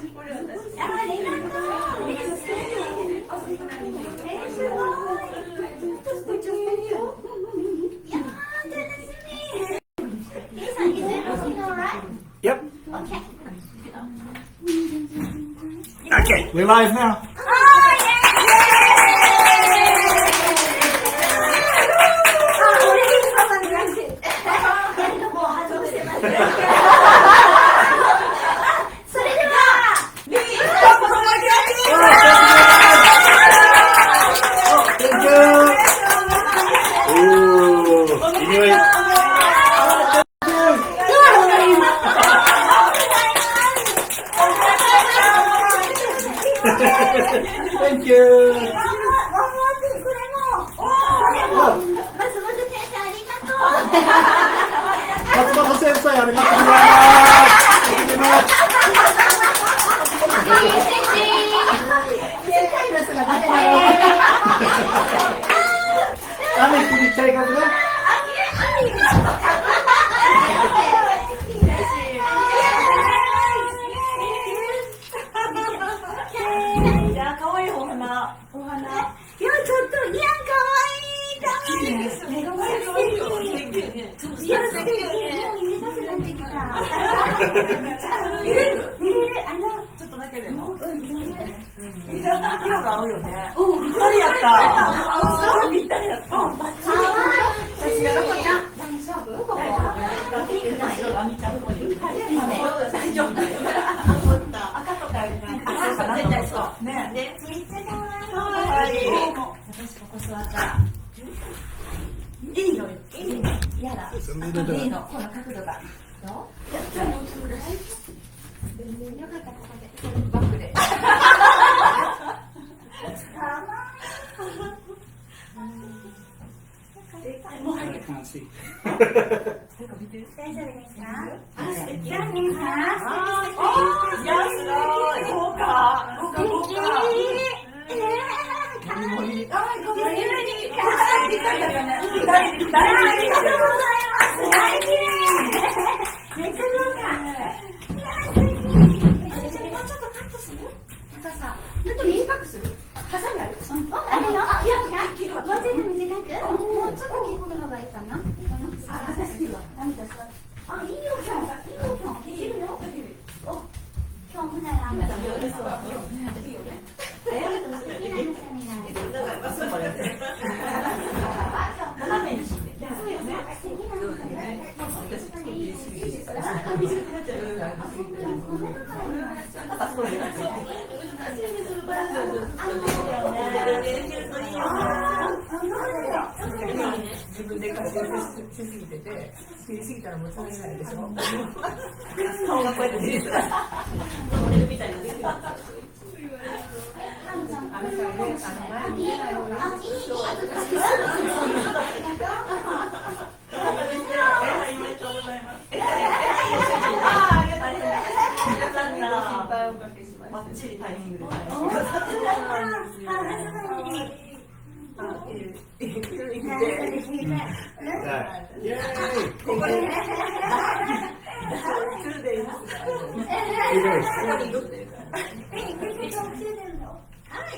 Yep. Okay, we're live now. Thank you. Matsumoto sensei, ありがとうございます。雨降りたいからね。ちょっとだけでも。色が合うよね。ぴったりやった。ぴったりやった。私がどこに？大丈夫？大丈夫。赤とか絶対そう。ね。めっちゃ可愛い。私ここ座ったら。いいの？嫌だ。いいの。この角度が。どう？よかったここでバックで。大丈夫ですか？自分で活用しすぎてて、作りすぎたらもう続けないでしょ。顔がこうやって出てた。モデルみたいな。バッチリタイミングで。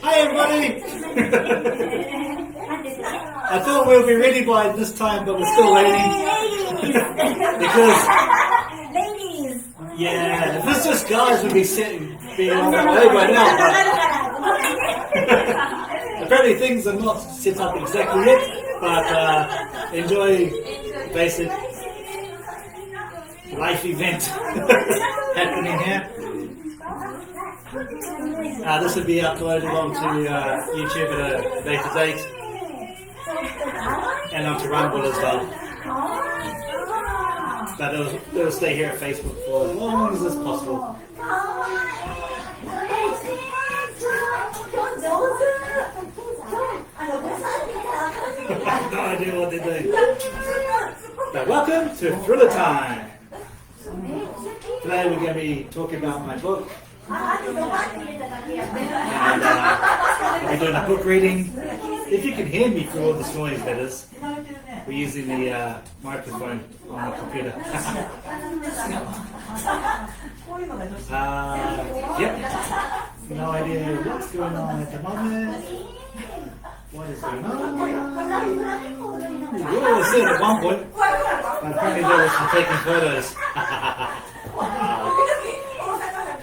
Hi everybody! I thought we'll be ready by this time, but we're still waiting. Because, yeah, if it's just guys, we'd be being on the way by now. But apparently things are not set up exactly yet, but enjoy basic life event happening here. This will be uploaded onto YouTube at a later date and onto Rumble as well. But it'll stay here at Facebook for as long as it's possible. I have no idea what they're doing. But welcome to Thriller Time. Today we're going to be talking about my book. And we're doing a book reading. If you can hear me through all this noise, that is. We're using the microphone on the computer. Yep. No idea what's going on at the moment. What is going on? We all see it at one point. Apparently they were taking photos.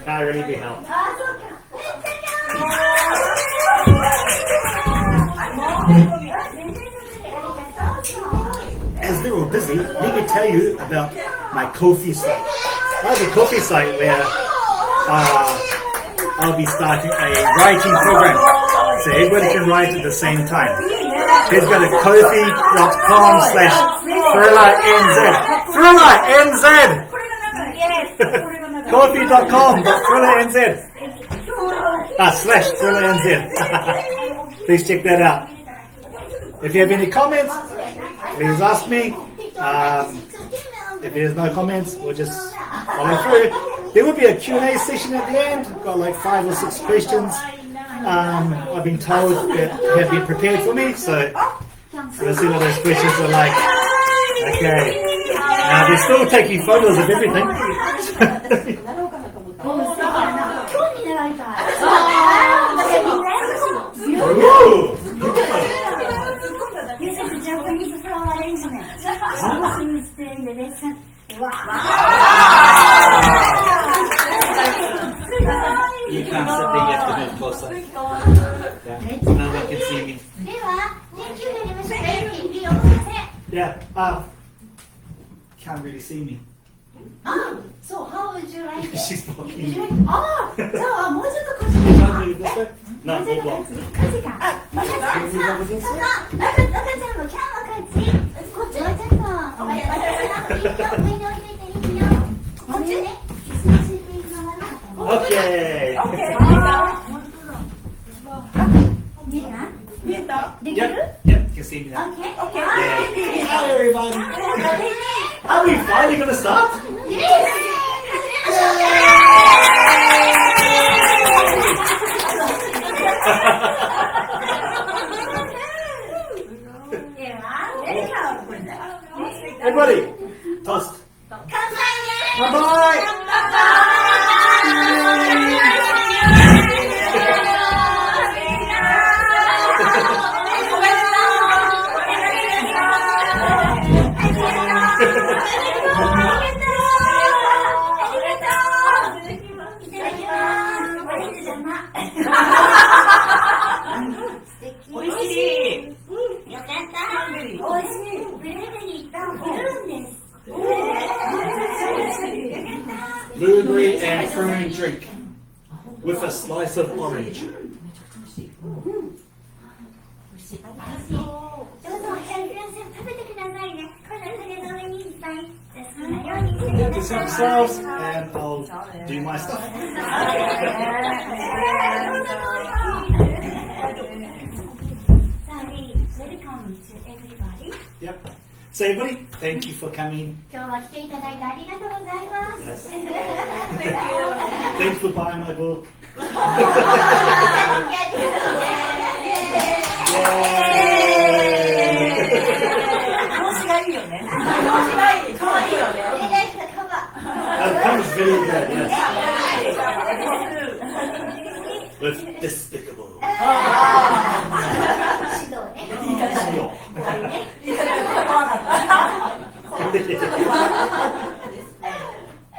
Can't really be helped. As they were busy, let me tell you about my Ko-fi site. I have a Ko-fi site where I'll be starting a writing program. So everybody can write at the same time. Please go to kofi.com/ThrillerNZ. ThrillerNZ! Kofi.com/ThrillerNZ. /ThrillerNZ. Please check that out. If you have any comments, please ask me. If there's no comments, we'll just follow through. There will be a Q&A session at the end. I've got like 5 or 6 questions I've been told that have been prepared for me. So let's see what those questions are like. Okay. Now they're still taking photos of everything. Ooh. This is a Japanese flower arrangement. You can't sit there, you have to move closer. Yeah. Now they can see me. Yeah, can't really see me. So how would you like it? She's blocking me. Oh, so more just a Can I do it this way? No, we'll block. Can we go with this way? Okay. Yep, you can see me now. Okay. Yeah. Hi everybody. Are we finally going to start? Everybody, toast. Bye-bye. Blueberry and prune drink with a slice of orange. Just help yourselves and I'll do my stuff. Welcome to everybody. Yep. So everybody, thank you for coming. Yes. Thanks for buying my book. That comes very good, yes. With despicable.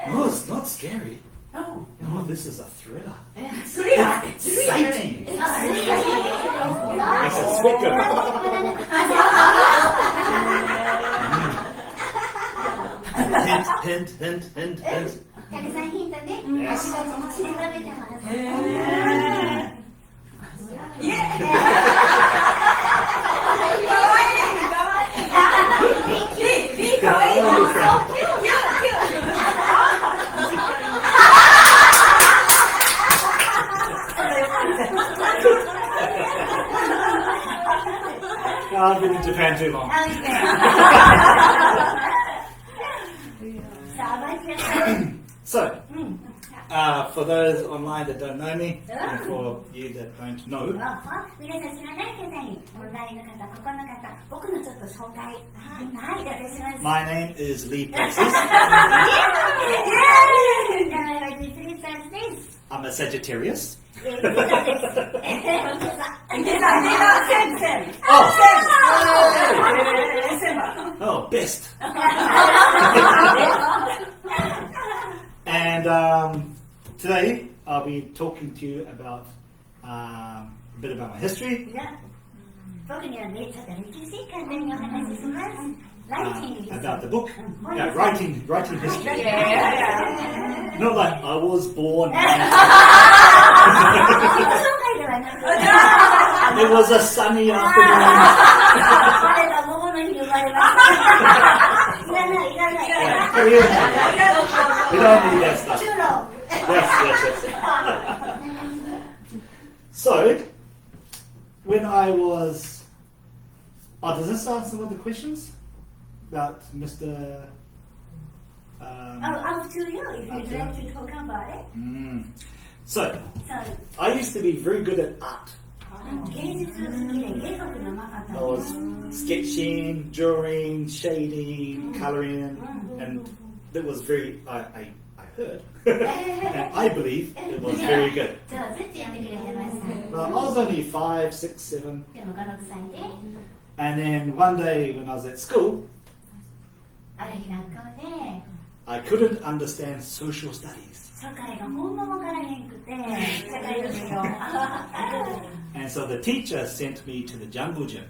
No, it's not scary. No, this is a thriller. It's exciting. It's hint, hint, hint, hint, hint. Yes. I've been in Japan too long. So, For those online that don't know me, and for you that don't know, 皆さん知らない方に、オンラインの方、ここの方、僕のちょっと紹介、はい、お願いします。 my name is Lee Princess. I'm a Sagittarius. Oh, best. And today I'll be talking to you about a bit about my history. 僕にはね、ちょっと歴史簡単にお話しします。About the book. Yeah, writing history. Not like I was born. It was a sunny afternoon. We don't need that stuff. Yes. So, when I was... does this answer one of the questions? About Mr... Up to you if you'd like to talk about it. So, I used to be very good at art. I was sketching, drawing, shading, colouring, and it was very, I heard, and I believe it was very good. Well, I was only 5, 6, 7, and then one day when I was at school, I couldn't understand social studies. And so the teacher sent me to the jungle gym.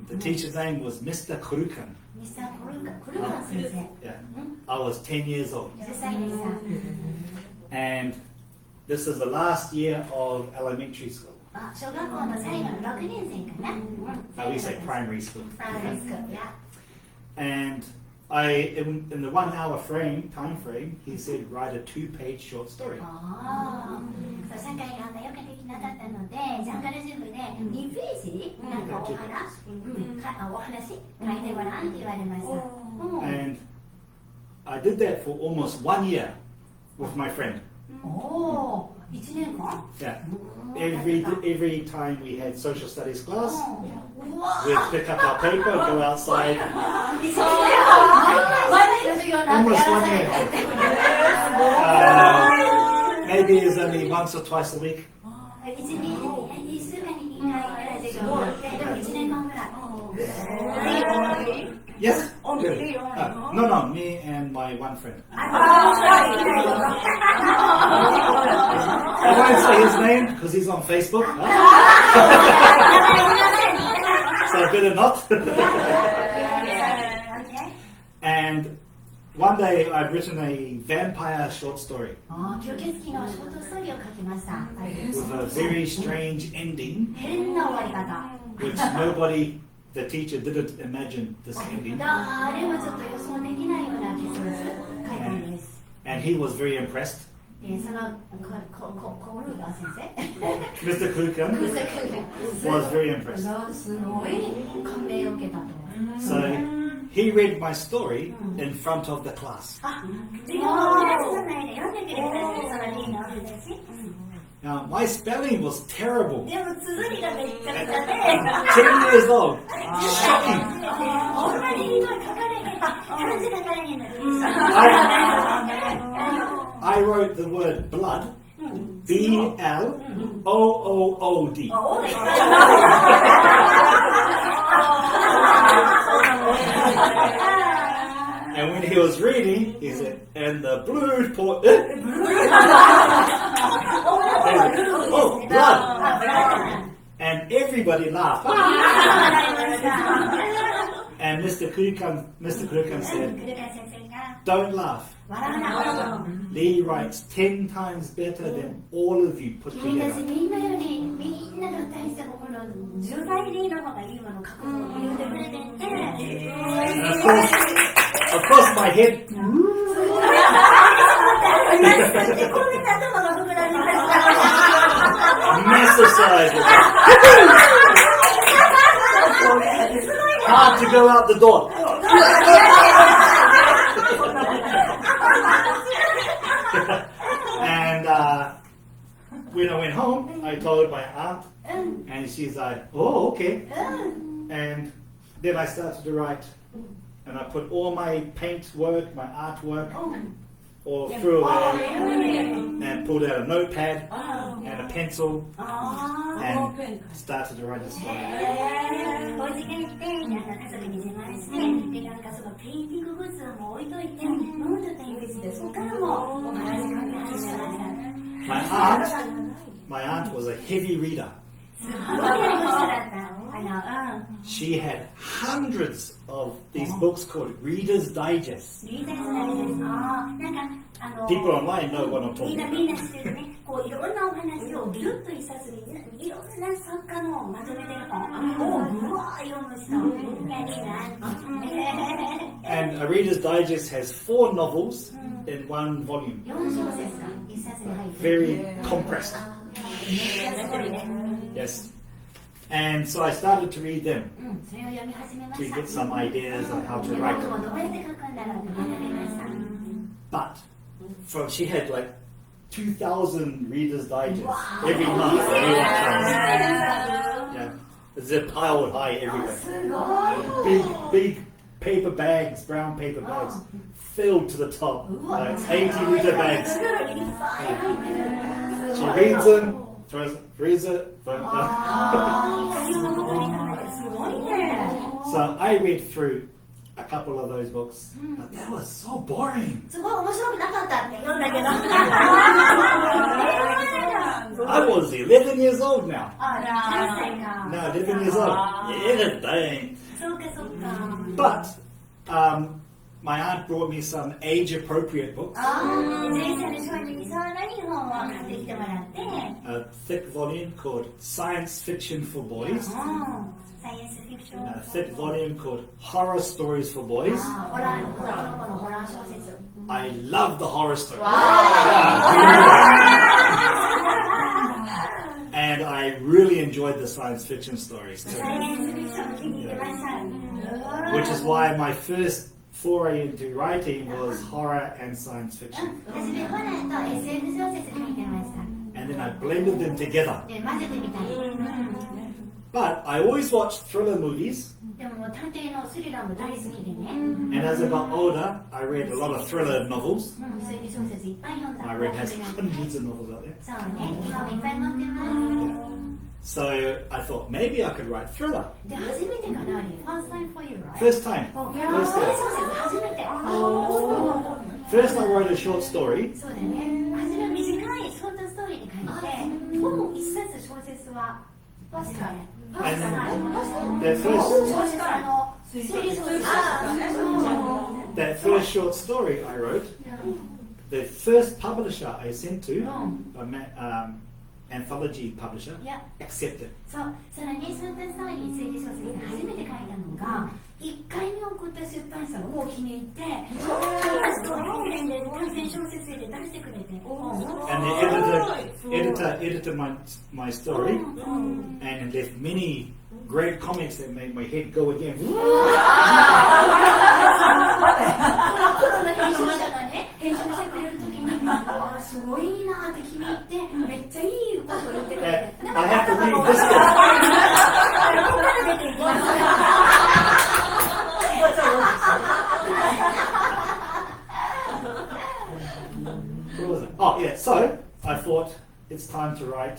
The teacher's name was Mr. Kurukan. Yeah. I was 10 years old. And this is the last year of elementary school. We say primary school. And in the 1 hour time frame, he said write a 2-page short story. And I did that for almost 1 year with my friend. Yeah. Every time we had social studies class, we'd pick up our paper, go outside. Almost 1 year. Maybe it's only once or twice a week. Yes? Really? No, me and my one friend. I won't say his name because he's on Facebook. So better not. And one day I've written a vampire short story with a very strange ending, which the teacher didn't imagine this ending. And he was very impressed. Mr. Kukan was very impressed. So he read my story in front of the class. Now, my spelling was terrible. At 10 years old. Shocking. I wrote the word blood, B-L-O-O-O-D. And when he was reading, he said, and the blood poured... Oh, blood! And everybody laughed. And Mr. Kurukan said, don't laugh. Lee writes 10 times better than all of you put together. Of course, my head. Massive size. Hard to go out the door. I told my aunt, うん and she's like, oh, okay. うん And then I started to write, and I put all my paint work, my artwork, all through away, and pulled out a notepad and a pencil, あ and started to write a story. お家帰って家族に自慢してでなんかそのペインティンググッズをもう置いといてノートとペンでそこからもお話し書き始めました My aunt was a heavy reader. すごい人だったShe had hundreds of these books called Reader's Digest. リーダーズ大事ですなんかPeople online know what I'm みん talking な about. みんな知ってるねこういろんなお話をギュッと一冊にいろんな作家のまとめてる本をうわー読む人やりな And a Reader's Digest has 4 novels in 1 volume. 4小節が一冊に入ってる Very compressed. すごいね Yes. And so I started to read them それを読み始めま to した get some ideas on how to 僕 write. もどうやって書くんだろうって学びました But she had like 2,000 Reader's Digest every month. Everyone comes. Yeah. They're piled high everywhere. すごい Big paper bags, brown paper bags, filled to the top. Like 80-liter bags. She reads them, reads it. すごいね So I read through a couple of those books, but that was so boring. すごい面白くなかったって読んだけど I was 11 years old now. 何歳か No, 11 years old. Yeah, dang. そうかそうか But my aunt brought me some age-appropriate books. 前世の少女にさらに本を買ってきてもらって A thick volume called Science Fiction for Boys. サイエンスフィクション A thick volume called Horror Stories for Boys. ホラーの子のホラー小説 I love the horror stories. And I really enjoyed the science fiction stories too. サイエンスフィクション気に入ってました Which is why my first foray into writing was horror and science fiction. 初めホラーと SF 小説書いてました And then I blended them together. で混ぜてみたり But I always watched thriller movies. でも探偵のスリラーも大好きでね And as I got older, I read a lot of thriller novels. 推理小説いっぱい読んだ My read has hundreds of novels out there. そうね今もいっぱい持ってます So I thought maybe I could write thriller. で初めてかな First time for you, right? First time. 推理 First 小 time. 説初めて First I wrote a short story. そうだね初め短いショートストーリーに書いてもう一冊小説は確かに And that first short story I wrote, the first publisher I sent to, anthology publisher, accepted. そうそのねショートストーリー推理小説で初めて書いたのが1回目送った出版社がもう気に入ってストーリーで短編小説で出してくれて And the editor edited my story and left many great comments that made my head go again. プロの編集者がね編集してくれるときにすごいいいなって気に入ってめっちゃいいこと言ってくれて And I have to read this one. ここから出ていきます What was it? Oh yeah, so I thought it's time to write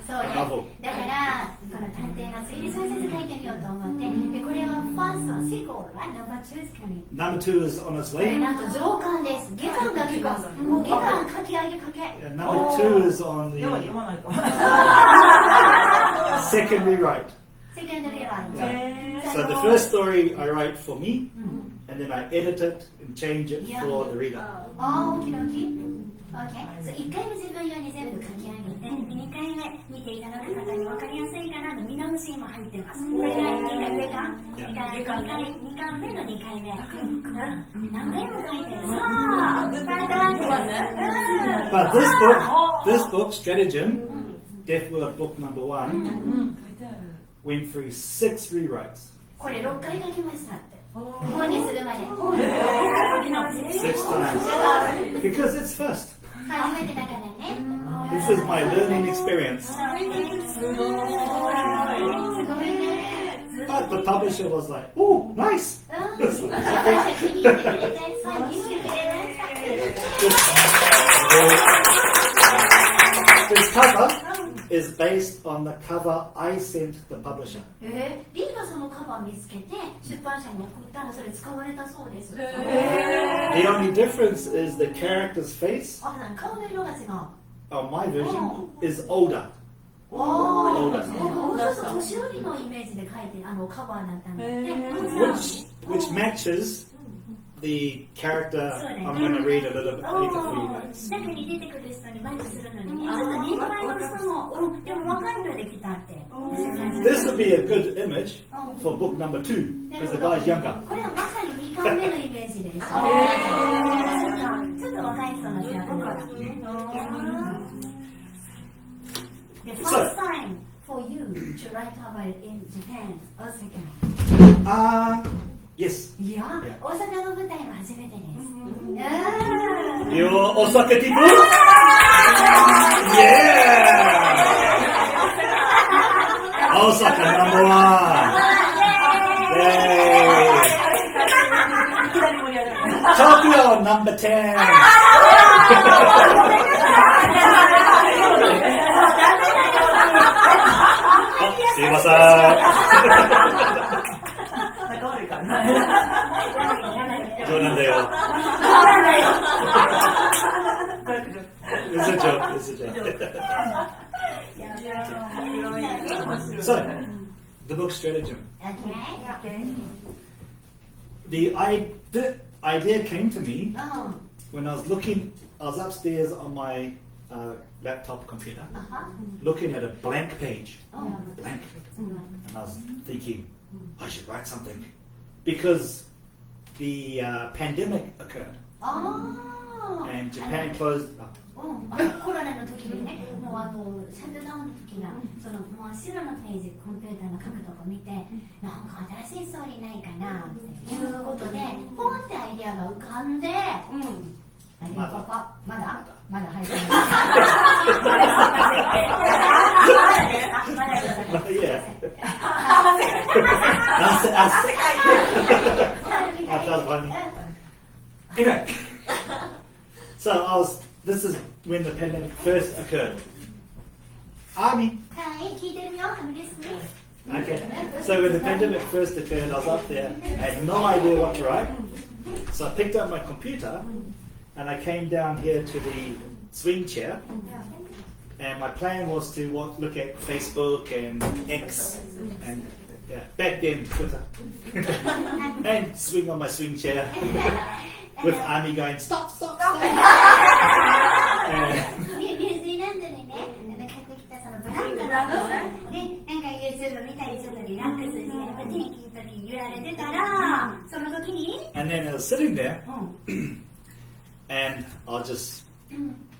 そうね a novel. だからこの探偵の推理小説書いてみようと思ってでこれはファーストはセコールはナンバー2ですかね Number 2 is on its これ way. なんと上巻です下巻が来ますもう下巻書き上げ書け And number 2 is on the 読まないと second rewrite. セカンドレバー So the first story I write for me, and then I edit it and change it for the reader. あー、大きい大きい。そう1回目自分用に全部書き上げて、2回目見ていただく方に分かりやすいかなの見直しも入ってます。これが2回目か ?2 回目の2回目。何回も書いてる。そう But this book, Stratagem, Death Word Book Number 1, went through 6 rewrites. これ6回書きましたって。本にするまで。 6 times. Because it's first. 初めてだからね。 This is my learning experience. すごいね。 But the publisher was like, oh, nice. This cover is based on the cover I sent the publisher. リーがそのカバー見つけて出版社に送ったらそれ使われたそうです。 The only difference is the character's face 顔の色が違う。 on my version is older. そうそう年寄りのイメージで書いてカバーだったんだって。 Which matches the character I'm going to read a little bit later for you guys. 中に出てくる人にマッチするのにね、ちょっと年配の人も、でも若いのできたって。 This would be a good image for book number 2 because the guy's younger. これはまさに2巻目のイメージです。ちょっと若い人の役だから。The first time for you to write about it in Japan, Osaka. Yes. いや、大阪の舞台は初めてです。You're Osaka people? Yeah! Osaka number 1. Yay! Tokyo number 10. すいません。冗談だよ。It's a joke. It's a joke. So, the book Stratagem. The idea came to me when I was upstairs on my laptop computer, looking at a blank page. Blank. And I was thinking, I should write something. Because the pandemic occurred. And Japan closed up. コロナの時にね、もうシャットダウンの時がその真っ白なページコンピューターの角度を見て、なんか新しいストーリーないかなっていうことでポンってアイデアが浮かんで、まだ入ってない。Anyway, so this is when the pandemic first occurred. Army. Okay, so when the pandemic first occurred, I was up there, I had no idea what to write. So I picked up my computer and I came down here to the swing chair. And my plan was to look at Facebook and X and back then Twitter and swing on my swing chair with Army going stop. And then I was sitting there and I just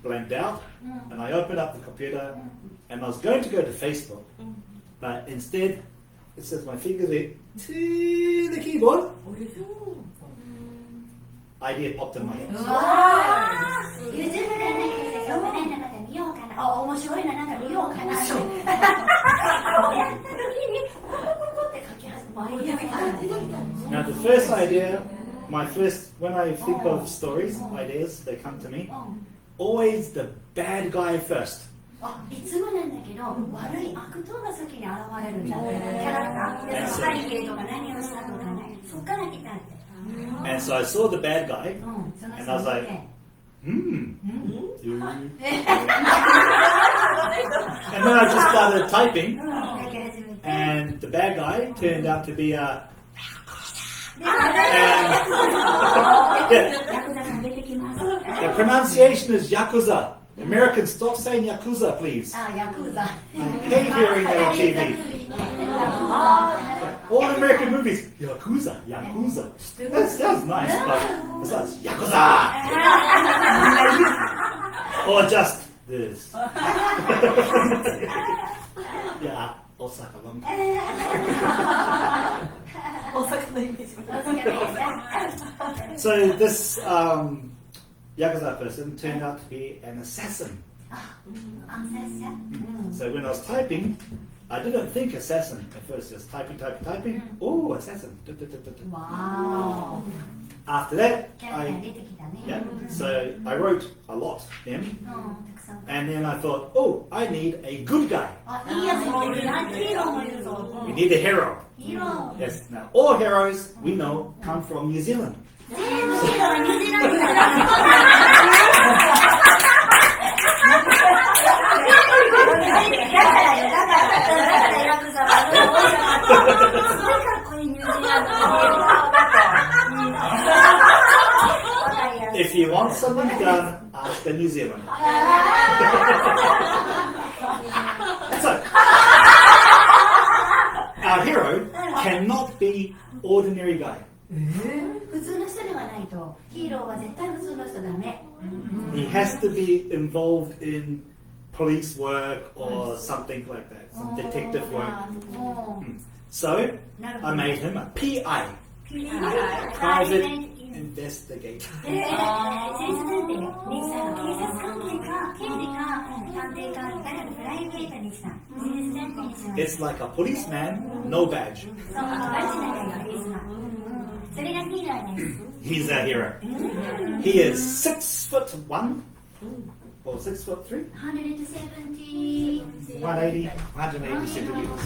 blanked out and I opened up the computer and I was going to go to Facebook, but instead it says my fingers went to the keyboard. Idea popped in my head. Now the first idea, when I think of stories, ideas, they come to me, always the bad guy first. いつもなんだけど、悪い悪党が先に現れるんだって、キャラクター。で、背景とか何をしたとかね、そっから来たって。And so I saw the bad guy, and I was like, And then I just started typing, and the bad guy turned out to be a... The pronunciation is Yakuza. Americans, stop saying Yakuza, please. Yakuza. I hate hearing that on TV. All American movies, Yakuza. That sounds nice, but it sounds Yakuza. Or just this. Yeah, Osaka one. So this Yakuza person turned out to be an assassin. So when I was typing, I didn't think assassin at first, just typing. Oh, assassin. Wow. After that, so I wrote a lot then, and then I thought, oh, I need a good guy. We need a hero. Yes. Now all heroes we know come from New Zealand. If you want something done, ask the New Zealand. So, our hero cannot be ordinary guy. He has to be involved in police work or something like that, some detective work. So, I made him a PI, private investigator. It's like a policeman, no badge. He's a hero. He is 6'1" or 6'3", 180 centimeters,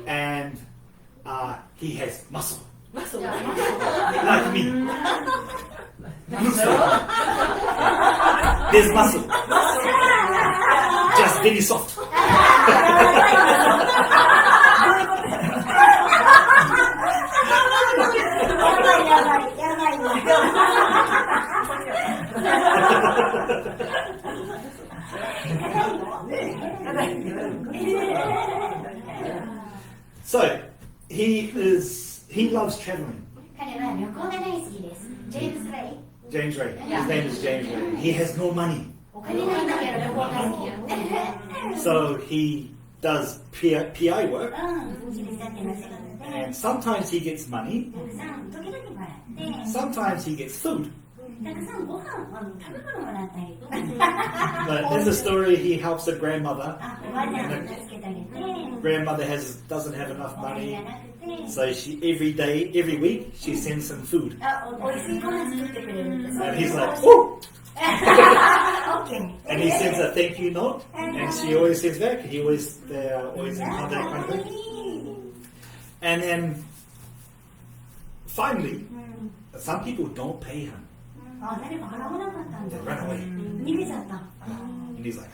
and he has muscle. Like me. There's muscle. Just very soft. So he loves traveling. James Ray. His name is James Ray. He has no money. So he does PI work. And sometimes he gets money. Sometimes he gets food. But in the story, he helps a grandmother. Grandmother doesn't have enough money, so every week, she sends some food. And he's like, "Ooh!" And he sends a thank you note, and she always sends back. They're always in contact, kind of thing. And then finally, some people don't pay him. They run away. And he's like,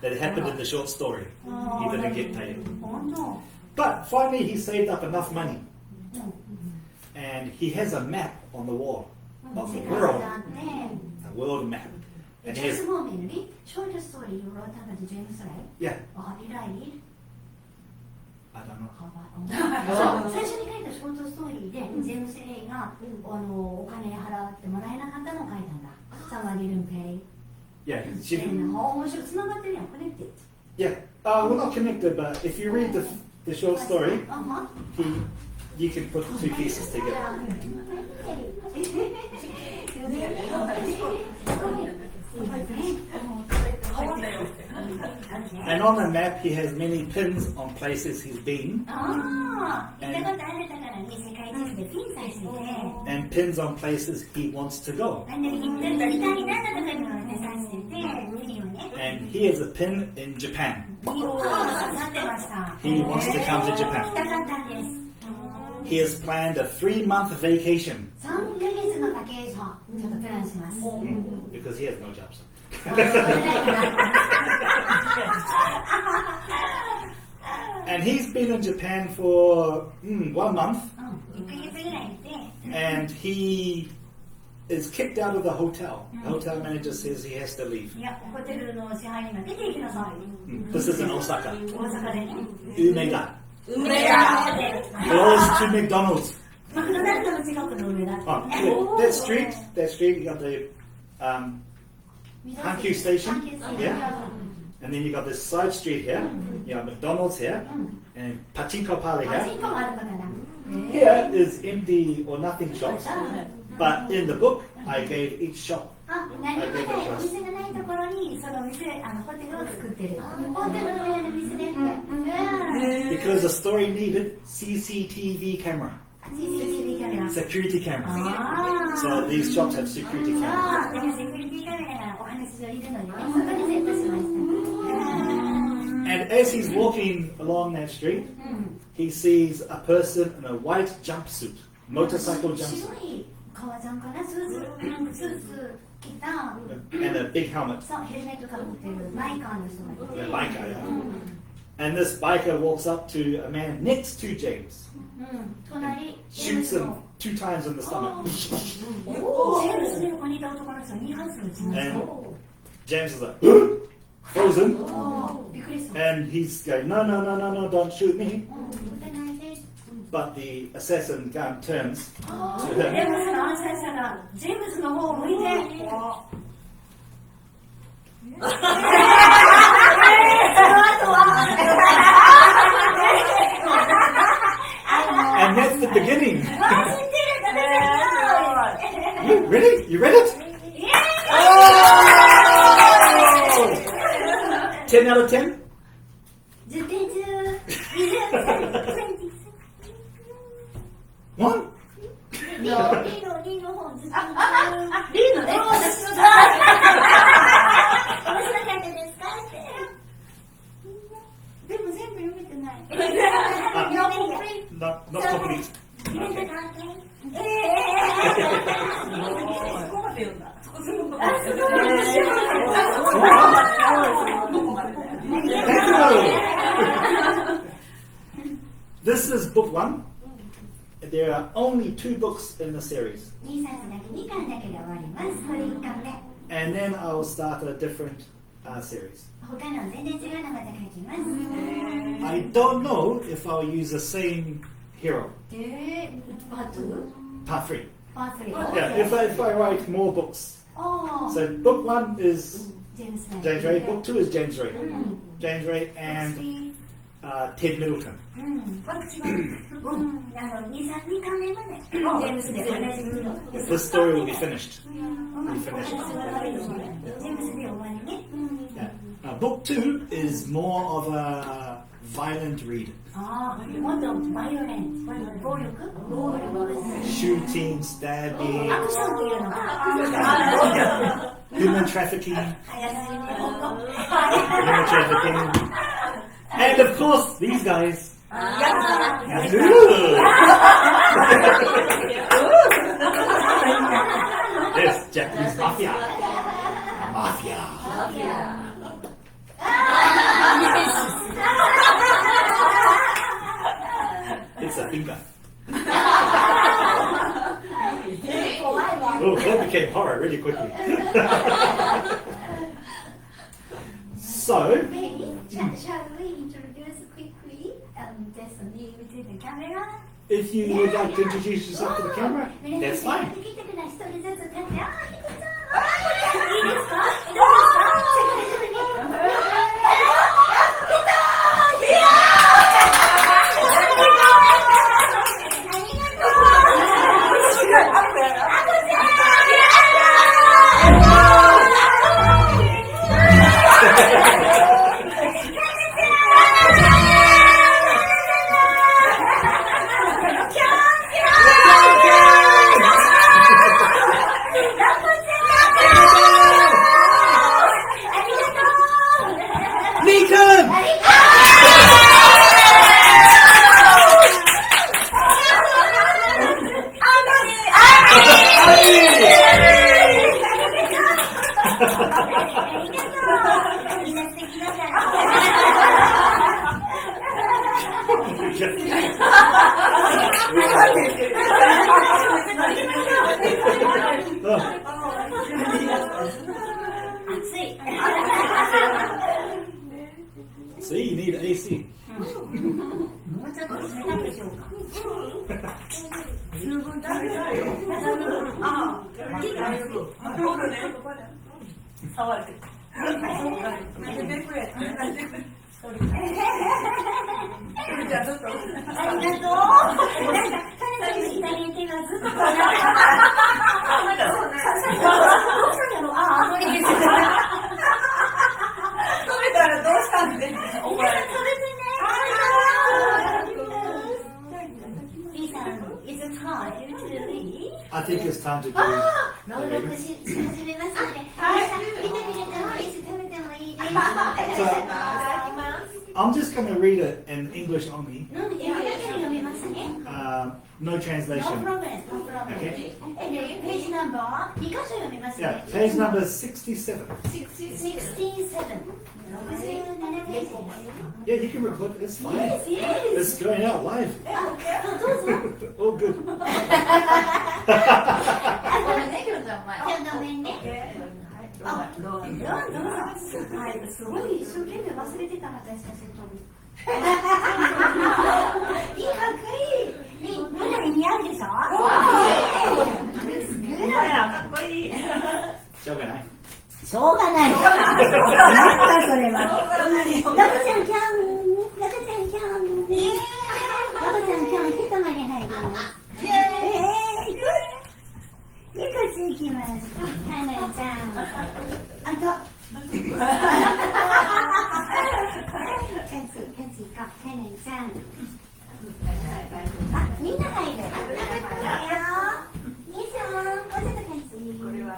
that happened in the short story. He didn't get paid. But finally he saved up enough money. And he has a map on the wall of the world. A world map. And he has, yeah. I don't know. 最初に書いたショートストーリーでジェームス・レイがお金払ってもらえなかったのを書いたんだ。Somebody didn't pay. Yeah. 面白い。つながってるやん。Connected. Yeah. We're not connected, but if you read the short story, you can put the two pieces together. And on the map, he has many pins on places he's been. And pins on places he wants to go. And he has a pin in Japan. He wants to come to Japan. He has planned a 3-month vacation. Because he has no job. And he's been in Japan for 1 month. And he is kicked out of the hotel. The hotel manager says he has to leave. This is in Osaka. Umeda. Close to McDonald's. That street, you got the Hankyu station. Yeah. And then you got this side street here. You got McDonald's here. And Pachinko parlor here. Here is empty or nothing shops. But in the book, I gave each shop. あ、なるほどね。お店がないところにその店、ホテルを作ってる。ホテルの上の店で。Because the story needed CCTV camera. CCTV カメラ。 Security camera. So these shops have security あ cameras. あ、だからセキュリティカメラがお話上いるのにね、そこにセットしました。And as he's walking along that street, he sees a person in a white jumpsuit, motorcycle 白 jumpsuit, い革ジャンかな、スーツ着た、 and a big helmet. そう、ヘルメットかぶってるバイカーの人がいて。 A biker, yeah. And this biker walks up to a man next to James, 隣、 shoots him 2 times in the stomach. ジェームスの横にいた男の人に2発撃ちました。 And James is like, frozen. びっくりした。 And he's going, no, no, no, no, no, don't shoot me. 撃たないで。 But the assassin gun turns to ジェ him. ームスの暗殺者がジェームスの方を向いて。その後は。 And that's the beginning. 知ってるんだね。 You ready? You read it? 10 out of 10? 10点中20 One? リの方ずっとリのね、私の面白かったですかってでも全部読めてない Not complete. 読めてないそこまで読んだ。すごい面白い This is book 1. There are only 2 books in the series. 2冊だけ2巻だけで終わりますこれ1巻目 And then I'll start a different series. 他の全然違うのまた書きます I don't know if I'll use the same hero. パート Part 3. パート3 Yeah, if I write more books. おー So book 1 is ジェームス James Ray, book 2 is James Ray. James Ray and Ted Middleton. こっちは2巻目までジェームスで同じ This story will be finished. ジェームスで終わりね Yeah. Book 2 is more of a violent read. ああ、もっとバイオレント暴力 Shooting, stabbing, アクションっていうのが human trafficking, 早すぎね human trafficking. And of course, these guys. Ooh. Yes, Japanese mafia. Mafia. It's a finger. Oh, that became horror really quickly. So, Shall we introduce quickly this new to the camera? if you would like to introduce yourself to the camera, that's fine. 一人ずつ立っていいですかSee, you need AC. もうちょっと冷たくしようか十分食べたいよああ、いいか触れてる。じゃあちょっと。ありがとう。左手はずっとこうなんかそうね。奥さんやろ、あ、無理です。食べたらどうしたんですか？お前。Is it time to leave? I think it's time to do 朗読し始めますので、見てみるといつ食べてもいいです。 I'm just going to read it in English only. 英語だけで読みますね。No No translation. problem, no problem. Okay. And the page number 2箇所読みますね。 Yeah, page number 67. 67. 67ページです。 Yeah, you can record it. It's fine. Yes, yes. It's going out live. あ、どうぞ。 All good. ごめんね、きょうちゃん前。ごめんね。あ、どうぞ。はい、すごい一生懸命忘れてた、私たちと。いい、かっこいい。みんなに似合うでしょ？かっこいい。しょうがない。しょうがない。なんだそれは。ラコちゃんキャン。ラコちゃんキャン。ラコちゃんキャン、人まで入るの。いくついきます。かなちゃん。あと。キャンツ行こう。かなちゃん。あ、みんな入る。いいよ。いいじゃん。もうちょっとキャンツ。これは。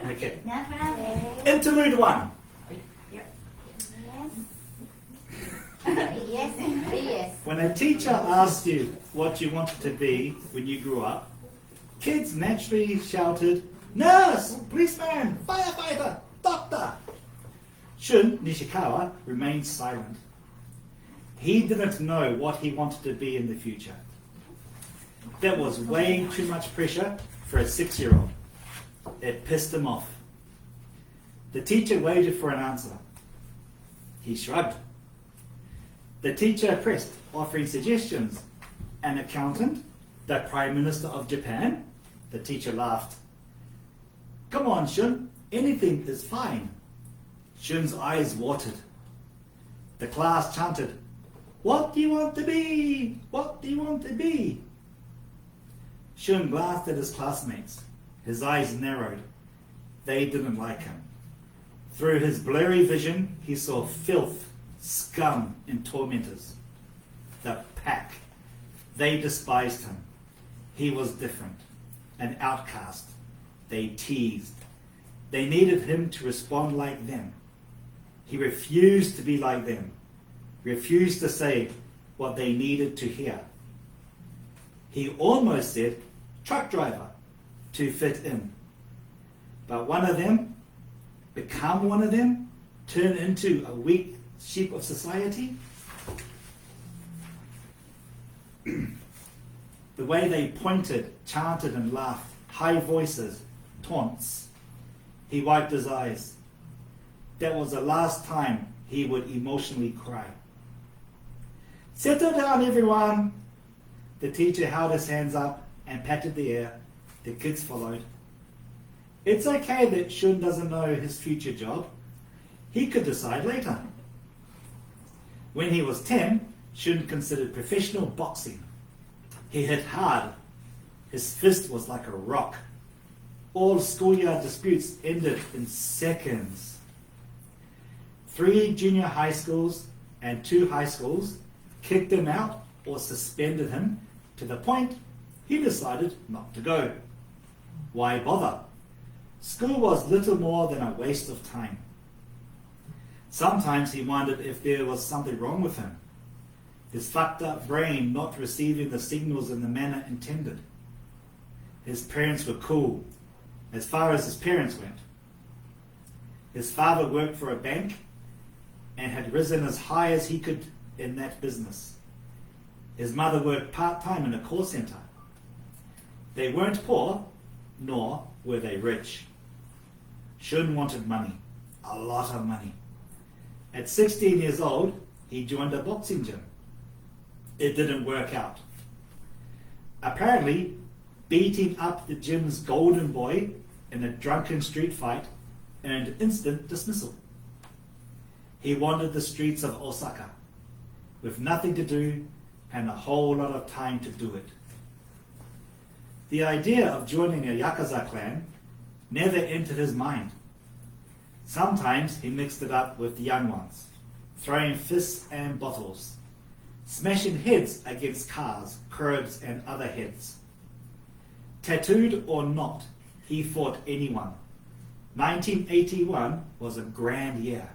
Okay. No problem. Interlude 1. Yes. Yes. When a teacher asks you what you wanted to be when you grew up, kids naturally shouted, nurse, policeman, firefighter, doctor. Shun Nishikawa remained silent. He didn't know what he wanted to be in the future. That was way too much pressure for a 6-year-old. It pissed him off. The teacher waited for an answer. He shrugged. The teacher pressed, offering suggestions. An accountant, the Prime Minister of Japan. The teacher laughed. Come on, Shun, anything is fine. Shun's eyes watered. The class chanted, what do you want to be? What do you want to be? Shun glanced at his classmates. His eyes narrowed. They didn't like him. Through his blurry vision, he saw filth, scum, and tormentors. The pack. They despised him. He was different, an outcast. They teased. They needed him to respond like them. He refused to be like them, refused to say what they needed to hear. He almost said, truck driver, to fit in. But one of them, become one of them, turn into a weak sheep of society. The way they pointed, chanted and laughed, high voices, taunts. He wiped his eyes. That was the last time he would emotionally cry. Settle down, everyone. The teacher held his hands up and patted the air. The kids followed. It's okay that Shun doesn't know his future job. He could decide later. When he was 10, Shun considered professional boxing. He hit hard. His fist was like a rock. All schoolyard disputes ended in seconds. 3 junior high schools and 2 high schools kicked him out or suspended him to the point he decided not to go. Why bother? School was little more than a waste of time. Sometimes he wondered if there was something wrong with him. His fucked up brain not receiving the signals in the manner intended. His parents were cool, as far as his parents went. His father worked for a bank and had risen as high as he could in that business. His mother worked part-time in a call center. They weren't poor, nor were they rich. Shun wanted money, a lot of money. At 16 years old, he joined a boxing gym. It didn't work out. Apparently, beating up the gym's golden boy in a drunken street fight earned instant dismissal. he wandered the streets of Osaka with nothing to do and a whole lot of time to do it. The idea of joining a Yakuza clan never entered his mind. Sometimes he mixed it up with the young ones, throwing fists and bottles, smashing heads against cars, curbs and other heads. Tattooed or not, he fought anyone. 1981 was a grand year.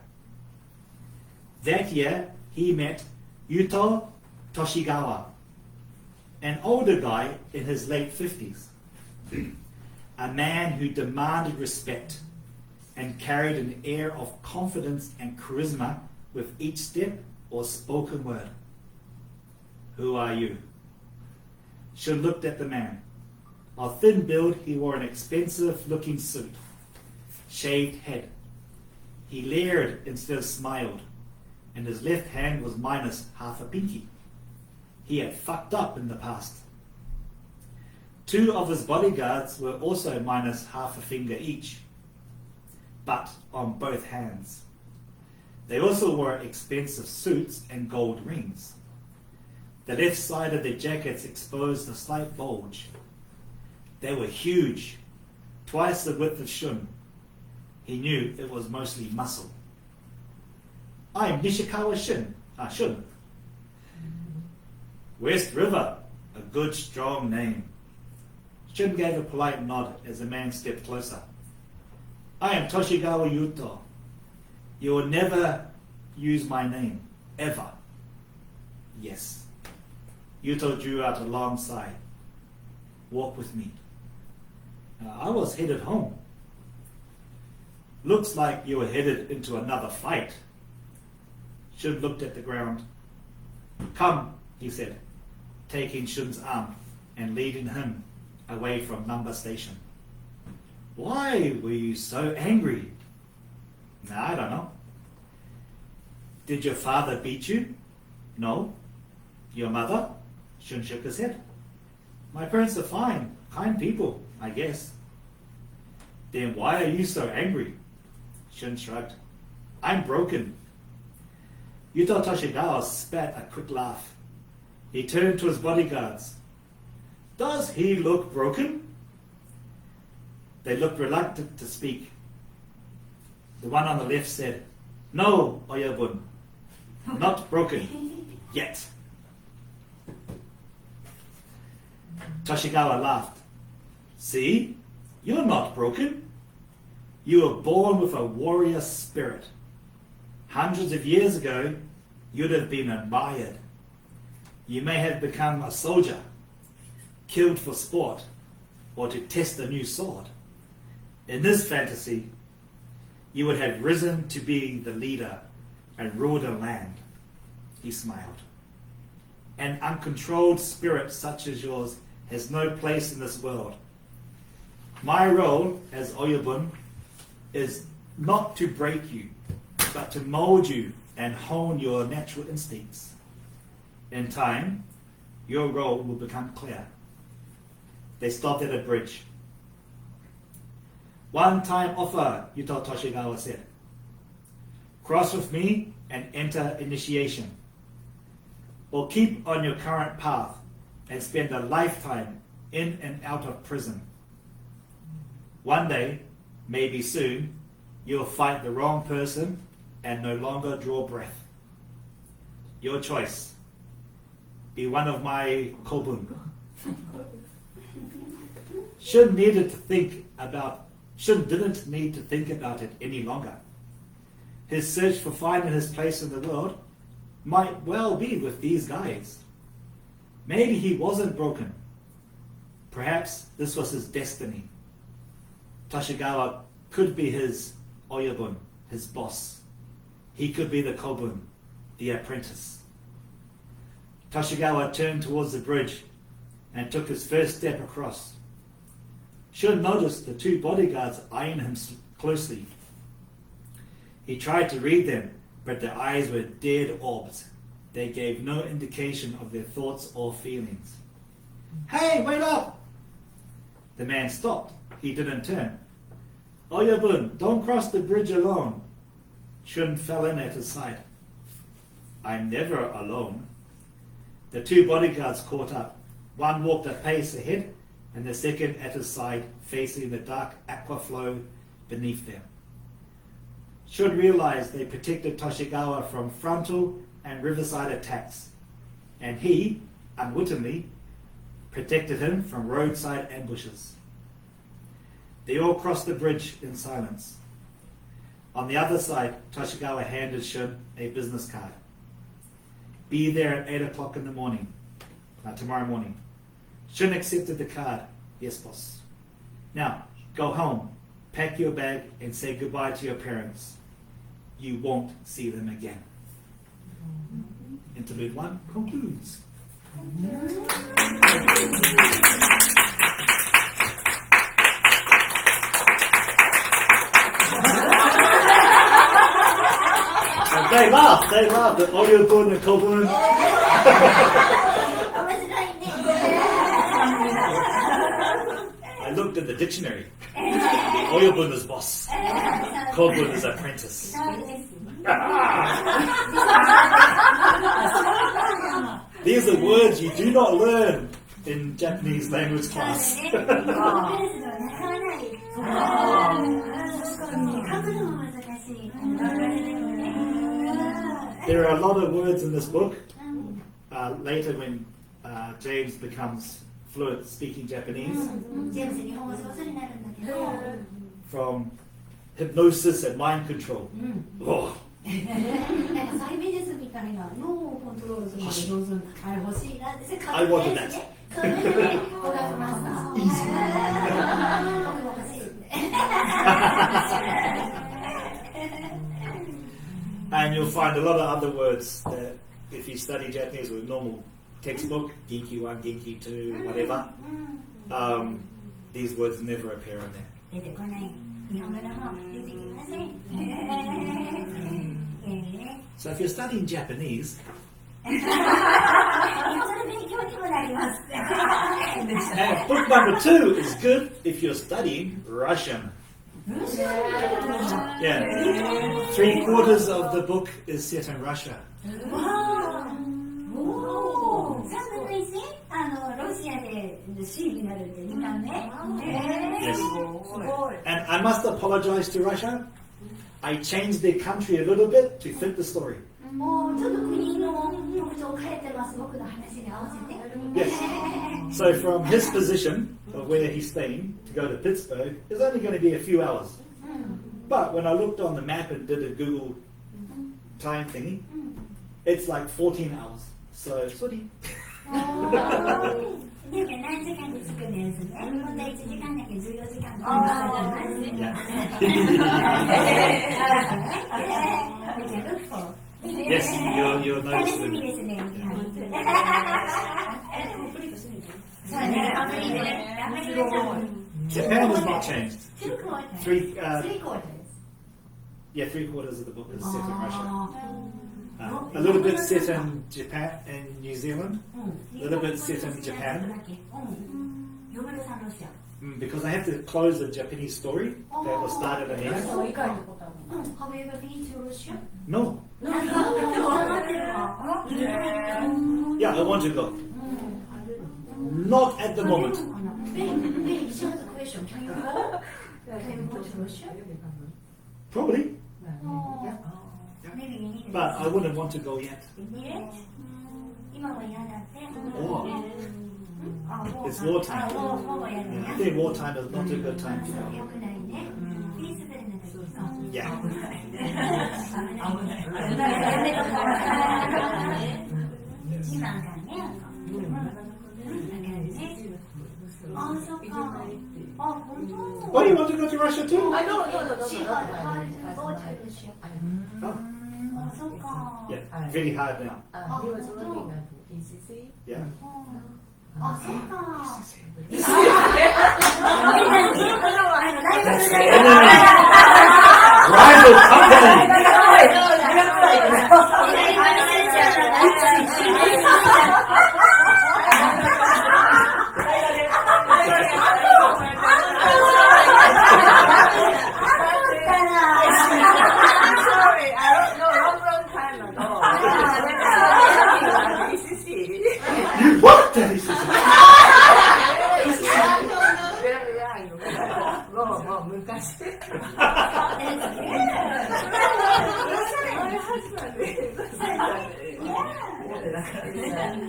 That year, he met Yuto Toshigawa, an older guy in his late 50s, a man who demanded respect and carried an air of confidence and charisma with each step or spoken word. Who are you? Shun looked at the man. Of thin build, he wore an expensive-looking suit, shaved head. He leered instead of smiled, and his left hand was minus half a pinky. He had fucked up in the past. 2 of his bodyguards were also minus half a finger each, but on both hands. They also wore expensive suits and gold rings. The left side of their jackets exposed a slight bulge. They were huge, twice the width of Shun. He knew it was mostly muscle. I'm Nishikawa Shun. West River, a good strong name. Shun gave a polite nod as the man stepped closer. I am Toshigawa Yuto. You will never use my name, ever. Yes. Yuto drew out a long sigh. Walk with me. I was headed home. Looks like you were headed into another fight. Shun looked at the ground. Come, he said, taking Shun's arm and leading him away from Number Station. Why were you so angry? I don't know. Did your father beat you? No. Your mother? Shun shook his head. My parents are fine, kind people, I guess. Then why are you so angry? Shun shrugged. I'm broken. Yuto Toshigawa spat a quick laugh. He turned to his bodyguards. Does he look broken? They looked reluctant to speak. The one on the left said, No, Oyabun, not broken, yet. Toshigawa laughed. See, you're not broken. You were born with a warrior spirit. Hundreds of years ago, you'd have been admired. You may have become a soldier, killed for sport, or to test a new sword. In this fantasy, you would have risen to be the leader and ruled a land. He smiled. An uncontrolled spirit such as yours has no place in this world. My role as Oyabun is not to break you, but to mold you and hone your natural instincts. In time, your role will become clear. They stopped at a bridge. One-time offer, Yuto Toshigawa said. Cross with me and enter initiation. Or keep on your current path and spend a lifetime in and out of prison. One day, maybe soon, you'll fight the wrong person and no longer draw breath. Your choice. Be one of my kobun. Shun didn't need to think about it any longer. His search for finding his place in the world might well be with these guys. Maybe he wasn't broken. Perhaps this was his destiny. Toshigawa could be his Oyabun, his boss. He could be the kobun, the apprentice. Toshigawa turned towards the bridge and took his first step across. Shun noticed the 2 bodyguards eyeing him closely. He tried to read them, but their eyes were dead orbs. They gave no indication of their thoughts or feelings. Hey, wait up! The man stopped. He didn't turn. Oyabun, don't cross the bridge alone. Shun fell in at his side. I'm never alone. The two bodyguards caught up. One walked a pace ahead, and the second at his side, facing the dark aqua flow beneath them. Shun realized they protected Toshigawa from frontal and riverside attacks, and he, unwittingly, protected him from roadside ambushes. They all crossed the bridge in silence. On the other side, Toshigawa handed Shun a business card. Be there at 8 o'clock in the morning, tomorrow morning. Shun accepted the card. Yes, boss. Now, go home, pack your bag, and say goodbye to your parents. You won't see them again. Interlude 1 concludes. They laughed. The audio board and Kobun. I looked at the dictionary. The Oyobun is boss. Kobun is apprentice. These are words you do not learn in Japanese language class. There are a lot of words in this book. Later when James becomes fluent speaking Japanese, from hypnosis and mind control. Oh. I wanted that. And you'll find a lot of other words that if you study Japanese with normal textbook, Genki 1, Genki 2, whatever, these words never appear in there. So if you're studying Japanese, and book number 2 is good if you're studying Russian. Yeah, 3/4 of the book is set in Russia. Yes. And I must apologize to Russia. I changed their country a little bit to fit the story. Yes. So from his position of where he's staying to go to Pittsburgh is only going to be a few hours. But when I looked on the map and did a Google time thingy, it's like 14 hours. So, sorry. Yes, you'll notice them. Japan has not changed. 3/4. Yeah, 3/4 of the book is set in Russia. A little bit set in Japan and New Zealand. A little bit set in Japan. Because I have to close the Japanese story that was started in here. Have you ever been to Russia? No. Yeah, I want to go. Not at the moment. Very short question. Can you go? Can you go to Russia? Probably. Maybe you need But I wouldn't want to go yet. Oh. It's wartime. I think wartime is not a good time to go. Yeah. Oh, you want to go to Russia too? No. Oh. Yeah, really hard now. He was working at ECC. Yeah. Oh, That's the enemy. Rival company.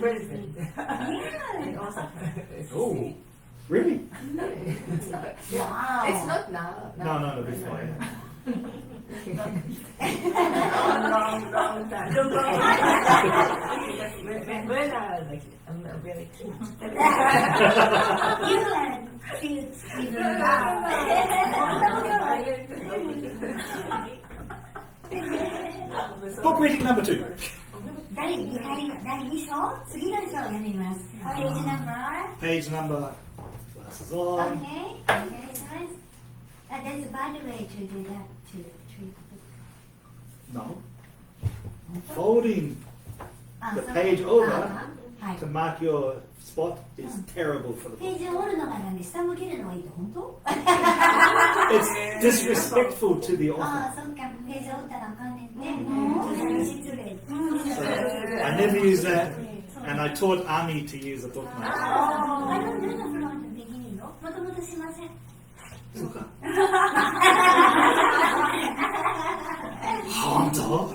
president. In Osaka. Oh, really? Wow. It's not now. No, before. Long time. When I was like, I'm very cute. You are cute even now. Book reading number 2. 第2章、次の章を読みます。Page number. Page number. Glasses on. Okay. Very nice. There's a bad way to do that to treat No. Folding the そう page over はい。 to mark your spot is terrible for the ペー book. ジを折るのがなんで下向けるのがいいと本当 It's disrespectful to the あ author. あ、そっか。ページ折ったらあかんねんね。失礼。 So I never use that, and I taught Ami to use a bookmark. ああ、なんでフロントできるのもともとしません。本当？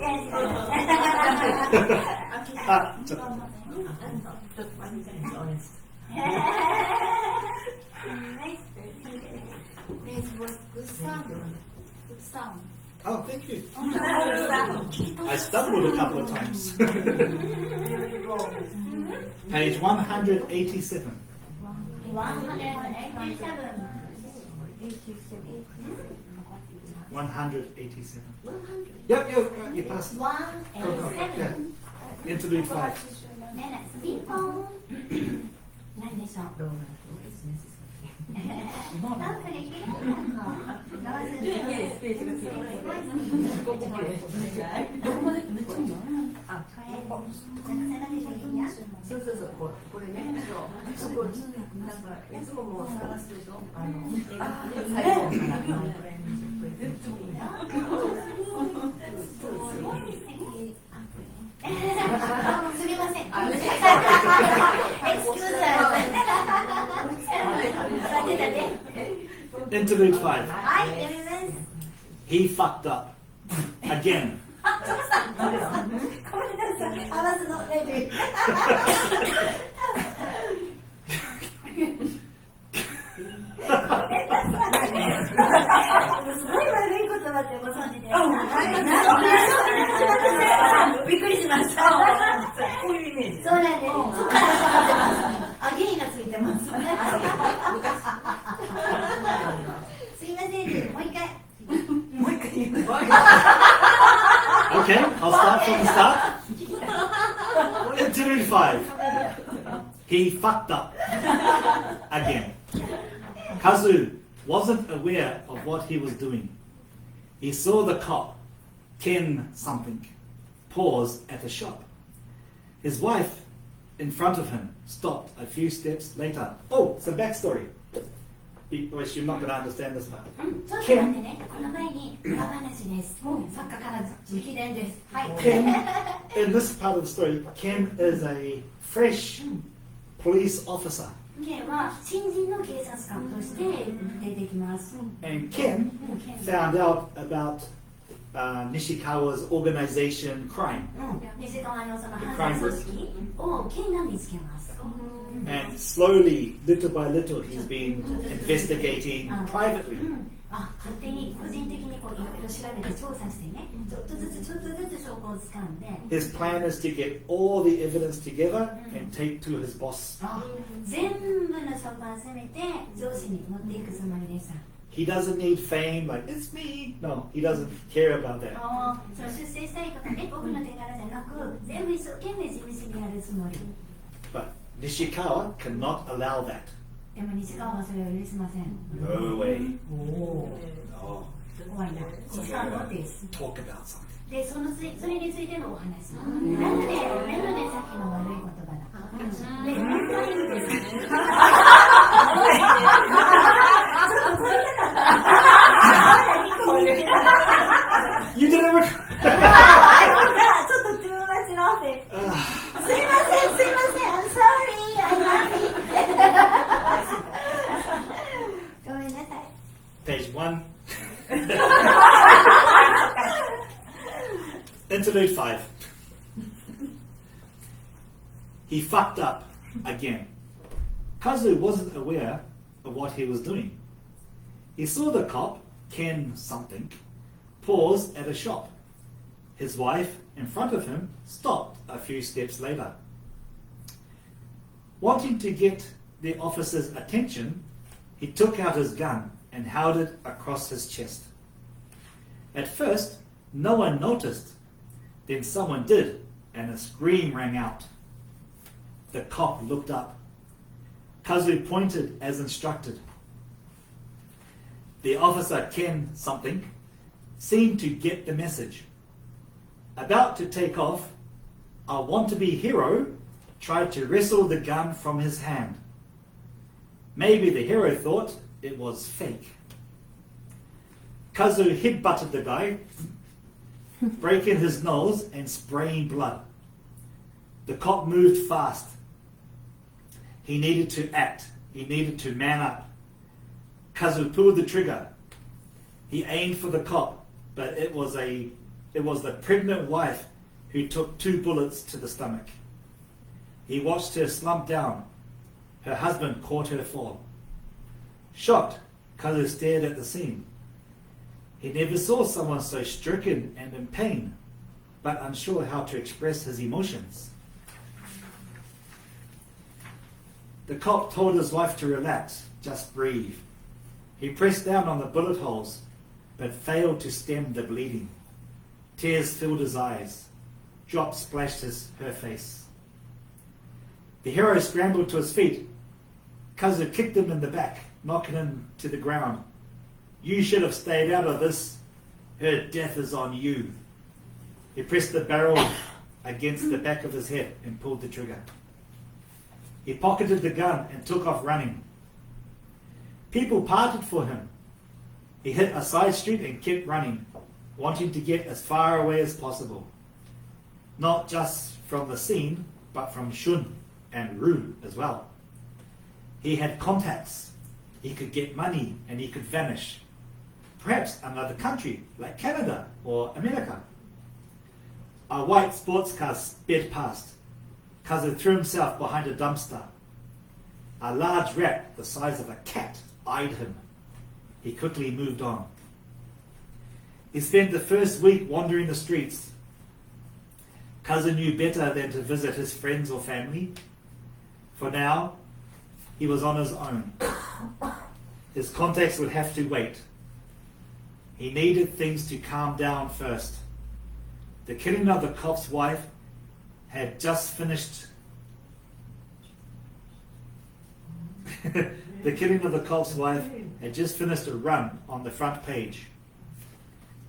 あ、ちょっと。Honest. This was good sound. Good sound. Oh, thank you. I stumbled a couple of times. Page 187. 187. Yep, you passed. 187. Interlude 5. ピンポン。何でしょう。なんかできるのか。どうする？どこまでめっちゃいいの？あ、これ。探せばいいや。そうこれね、そこなんかいつももう探すでしょ。最後からすみません。Interlude 5. はい、やります。 He fucked up. Again. ごめんなさい。合わせのレベル。すごい悪い言葉ってご存知で。びっくりしました。こういうイメージ。そうなんです。そこからかかってます。あ、ゲイがついてます。すいません。もう一回。言う。 Okay, I'll start from the start. Interlude 5. He fucked up. Again. Kazu wasn't aware of what he was doing. He saw the cop, Ken something, pause at a shop. His wife, in front of him, stopped a few steps later. Oh, it's a backstory. Which you're not going to understand this part. ちょっと待ってね。この前に裏話です。作家から直伝です。はい。 Ken, in this part of the story, Ken is a fresh police officer. ケンは新人の警察官として出てきます。 And Ken found out about Nishikawa's organization crime. 西川のその犯罪組織をケンが見つけます。 And slowly, little by little, he's been investigating privately. あ、勝手に個人的にこういろいろ調べて調査してね、ちょっとずつ証拠を掴んで。 His plan is to get all the evidence together and take to his boss. 全部の証拠を集めて上司に持っていくつもりでした。 He doesn't need fame, like, it's me. No, he doesn't care about that. その出世したいとかね、僕の手柄じゃなく、全部一生懸命地道にやるつもり。 But Nishikawa cannot allow that. でも西川はそれを許しません。 No way. お No. 怖いな。西川のです。 Talk about something. で、それについてのお話。なのでさっきの悪い言葉だ。で、本当にいいですね。ちょっと取りたかった。You didn't record. ちょっとtoo much nothing. すいません。I'm sorry. I'm happy. ごめんなさい。 Page 1. Interlude 5. He fucked up again. Kazu wasn't aware of what he was doing. He saw the cop, Ken something, pause at a shop. His wife, in front of him, stopped a few steps later. Wanting to get the officer's attention, he took out his gun and held it across his chest. At first, no one noticed. Then someone did, and a scream rang out. The cop looked up. Kazu pointed as instructed. The officer, Ken something, seemed to get the message. About to take off, a want-to-be hero tried to wrestle the gun from his hand. Maybe the hero thought it was fake. Kazu headbutted the guy, breaking his nose and spraying blood. The cop moved fast. He needed to act. He needed to man up. Kazu pulled the trigger. He aimed for the cop, but it was the pregnant wife who took 2 bullets to the stomach. He watched her slump down. Her husband caught her fall. Shocked, Kazu stared at the scene. He never saw someone so stricken and in pain, but unsure how to express his emotions. The cop told his wife to relax, just breathe. He pressed down on the bullet holes, but failed to stem the bleeding. Tears filled his eyes. Drops splashed her face. The hero scrambled to his feet. Kazu kicked him in the back, knocking him to the ground. You should have stayed out of this. Her death is on you. He pressed the barrel against the back of his head and pulled the trigger. He pocketed the gun and took off running. People parted for him. He hit a side street and kept running, wanting to get as far away as possible. Not just from the scene, but from Shun and Ru as well. He had contacts. He could get money and he could vanish. Perhaps another country like Canada or America. A white sports car sped past. Kazu threw himself behind a dumpster. A large rat the size of a cat eyed him. He quickly moved on. He spent the first week wandering the streets. Kazu knew better than to visit his friends or family. For now, he was on his own. His contacts would have to wait. He needed things to calm down first. The killing of the cop's wife had just finished. The killing of the cop's wife had just finished a run on the front page.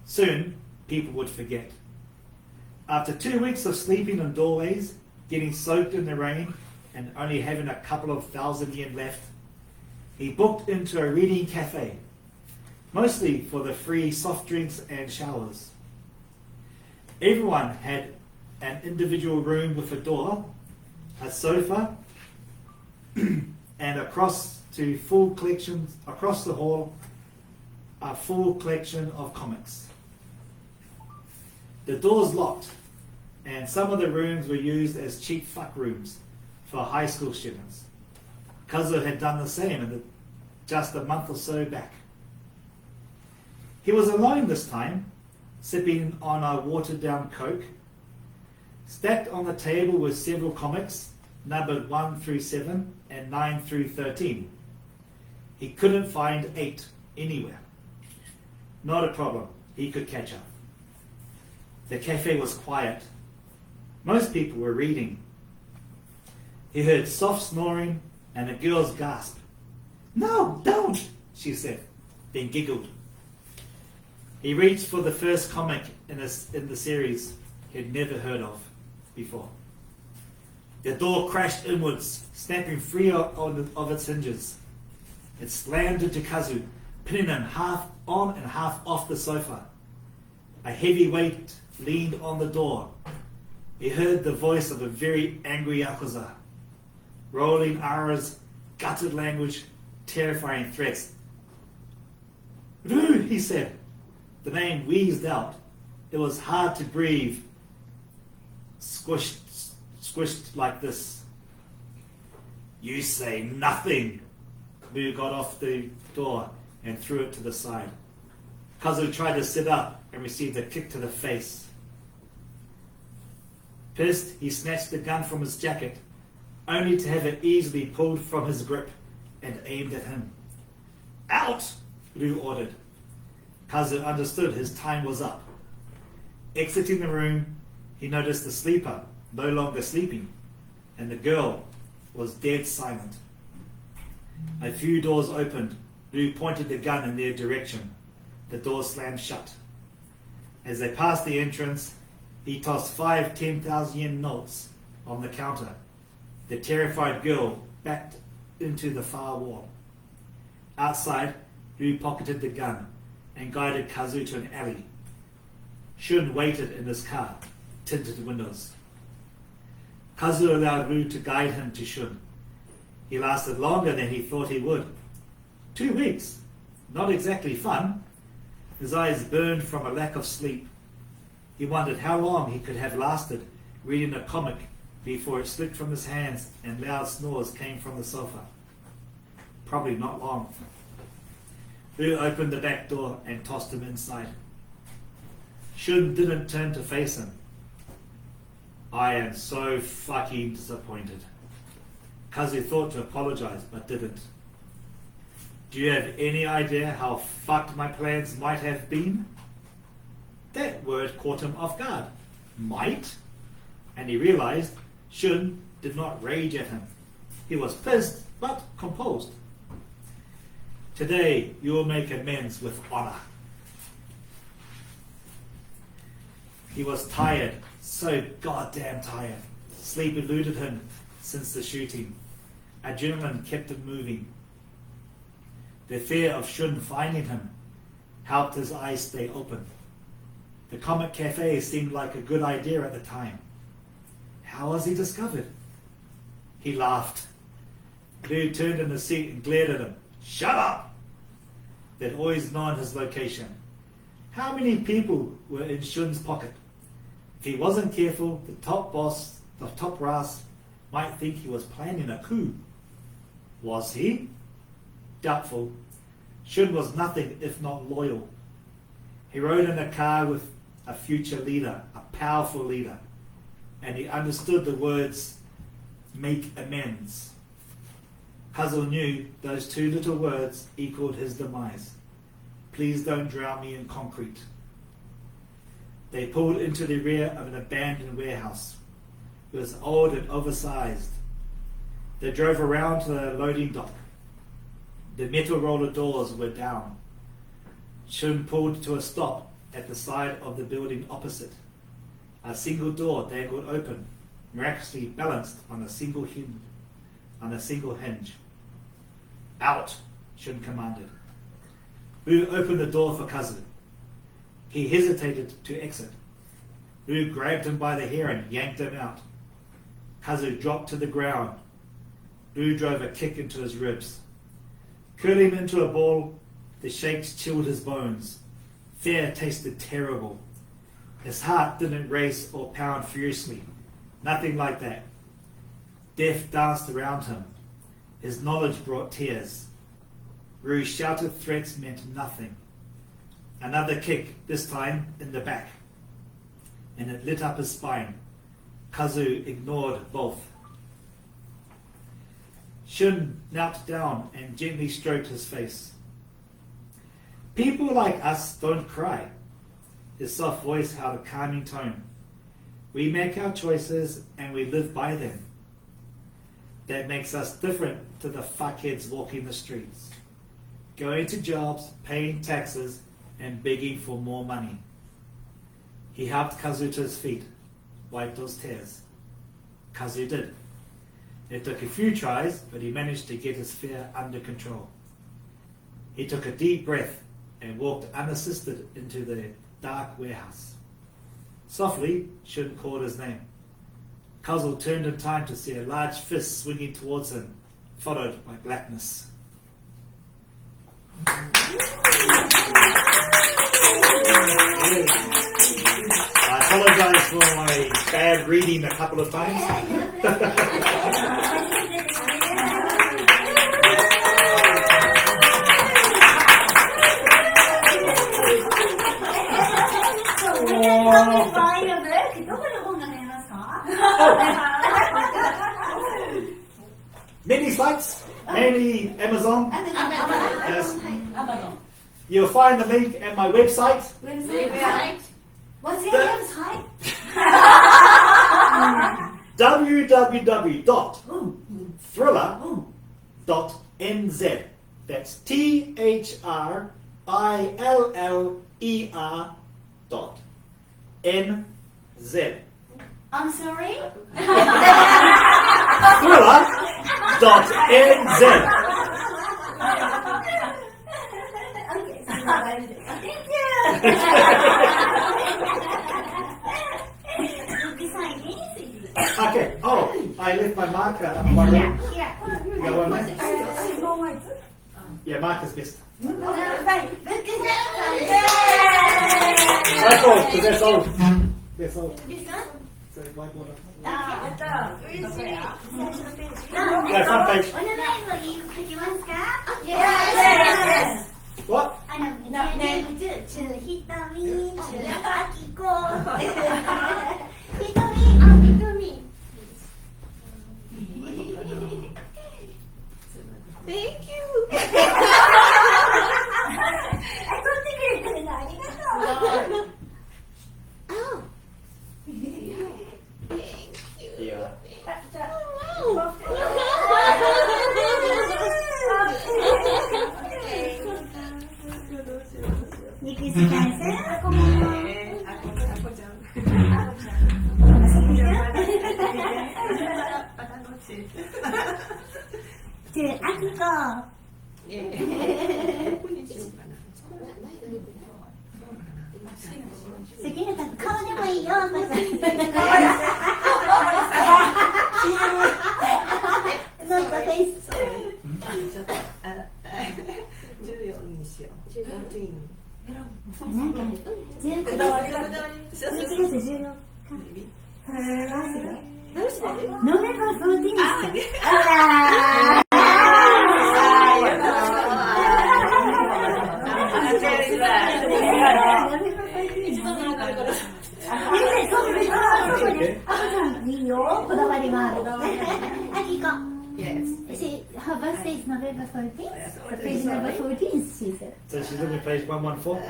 Soon, people would forget. After 2 weeks of sleeping in doorways, getting soaked in the rain, and only having a couple of thousand yen left, he booked into a reading cafe, mostly for the free soft drinks and showers. Everyone had an individual room with a door, a sofa, and across the hall, a full collection of comics. The doors locked, and some of the rooms were used as cheap fuck rooms for high school students. Kazu had done the same just a month or so back. He was alone this time, sipping on a watered-down Coke. Stacked on the table were several comics, numbered 1 through 7 and 9 through 13. He couldn't find 8 anywhere. Not a problem, he could catch up. The cafe was quiet. Most people were reading. He heard soft snoring and a girl's gasp. "No, don't," she said, then giggled. He reached for the first comic in the series he had never heard of before. The door crashed inwards, snapping free of its hinges. It slammed into Kazu, pinning him half on and half off the sofa. A heavy weight leaned on the door. He heard the voice of a very angry Yakuza, rolling Ara's gutted language, terrifying threats. "Ru," he said. The name wheezed out. It was hard to breathe, squished like this. You say nothing. Liu got off the door and threw it to the side. Kazu tried to sit up and received a kick to the face. Pissed, he snatched the gun from his jacket, only to have it easily pulled from his grip and aimed at him. Out! Liu ordered. Kazu understood his time was up. Exiting the room, he noticed the sleeper no longer sleeping, and the girl was dead silent. A few doors opened. Liu pointed the gun in their direction. The door slammed shut. As they passed the entrance, he tossed 5 10,000 yen notes on the counter. The terrified girl backed into the far wall. Outside, Liu pocketed the gun and guided Kazu to an alley. Shun waited in his car, tinted windows. Kazu allowed Liu to guide him to Shun. He lasted longer than he thought he would. 2 weeks. Not exactly fun. His eyes burned from a lack of sleep. He wondered how long he could have lasted reading a comic before it slipped from his hands and loud snores came from the sofa. Probably not long. Liu opened the back door and tossed him inside. Shun didn't turn to face him. I am so fucking disappointed. Kazu thought to apologize, but didn't. Do you have any idea how fucked my plans might have been? That word caught him off guard. Might? And he realized Shun did not rage at him. He was pissed, but composed. Today, you will make amends with honor. He was tired, so goddamn tired. Sleep eluded him since the shooting. Adrenaline kept him moving. The fear of Shun finding him helped his eyes stay open. The comic cafe seemed like a good idea at the time. How was he discovered? He laughed. Liu turned in the seat and glared at him. Shut up! They'd always known his location. How many people were in Shun's pocket? If he wasn't careful, the top boss, the top brass, might think he was planning a coup. Was he? Doubtful. Shun was nothing if not loyal. He rode in a car with a future leader, a powerful leader, and he understood the words, make amends. Kazu knew those 2 little words equaled his demise. Please don't drown me in concrete. They pulled into the rear of an abandoned warehouse. It was old and oversized. They drove around to the loading dock. The metal roller doors were down. Shun pulled to a stop at the side of the building opposite. A single door dangled open, miraculously balanced on a single hinge. Out, Shun commanded. Liu opened the door for Kazu. He hesitated to exit. Liu grabbed him by the hair and yanked him out. Kazu dropped to the ground. Liu drove a kick into his ribs. Curling into a ball, the shakes chilled his bones. Fear tasted terrible. His heart didn't race or pound furiously. Nothing like that. Death danced around him. His knowledge brought tears. Rue's shouted threats meant nothing. Another kick, this time in the back, and it lit up his spine. Kazu ignored both. Shun knelt down and gently stroked his face. People like us don't cry. His soft voice held a calming tone. We make our choices and we live by them. That makes us different to the fuckheads walking the streets, going to jobs, paying taxes, and begging for more money. He helped Kazu to his feet, wiped those tears. Kazu did. It took a few tries, but he managed to get his fear under control. He took a deep breath and walked unassisted into the dark warehouse. Softly, Shun called his name. Kazu turned in time to see a large fist swinging towards him, followed by blackness. I apologize for my bad reading a couple of times. many sites, mainly Amazon. Yes. アマゾン You'll find the link at my website. What's your website? www.thriller.nz. That's THRILLER.NZ. I'm sorry? Thriller.nz. Okay, so thank you! Design anything. Okay. Oh, I left my marker up my room. Here. You got one there? Yeah, marker's best. That's old, because that's old. That's old. This one? So whiteboard. やった嬉しい最初のページ Yeah, front page. お名前を書きますか Yes What? ね、ちゅひとみ、ちゅあきこ。ひとみ、あ、ひとみ。Thank you. 取ってくれてるのありがとう。Yeah. ニキス先生、こんばんは。ちゅあきこ。好きな顔でもいいよ。Not the face. 14にしよう。なんか11月14日。ノベンバー14日。あら。いいよ、こだわりがある。あきこ。She, her birthday is November 14th. So page number 14, she said. So she's looking at page 114.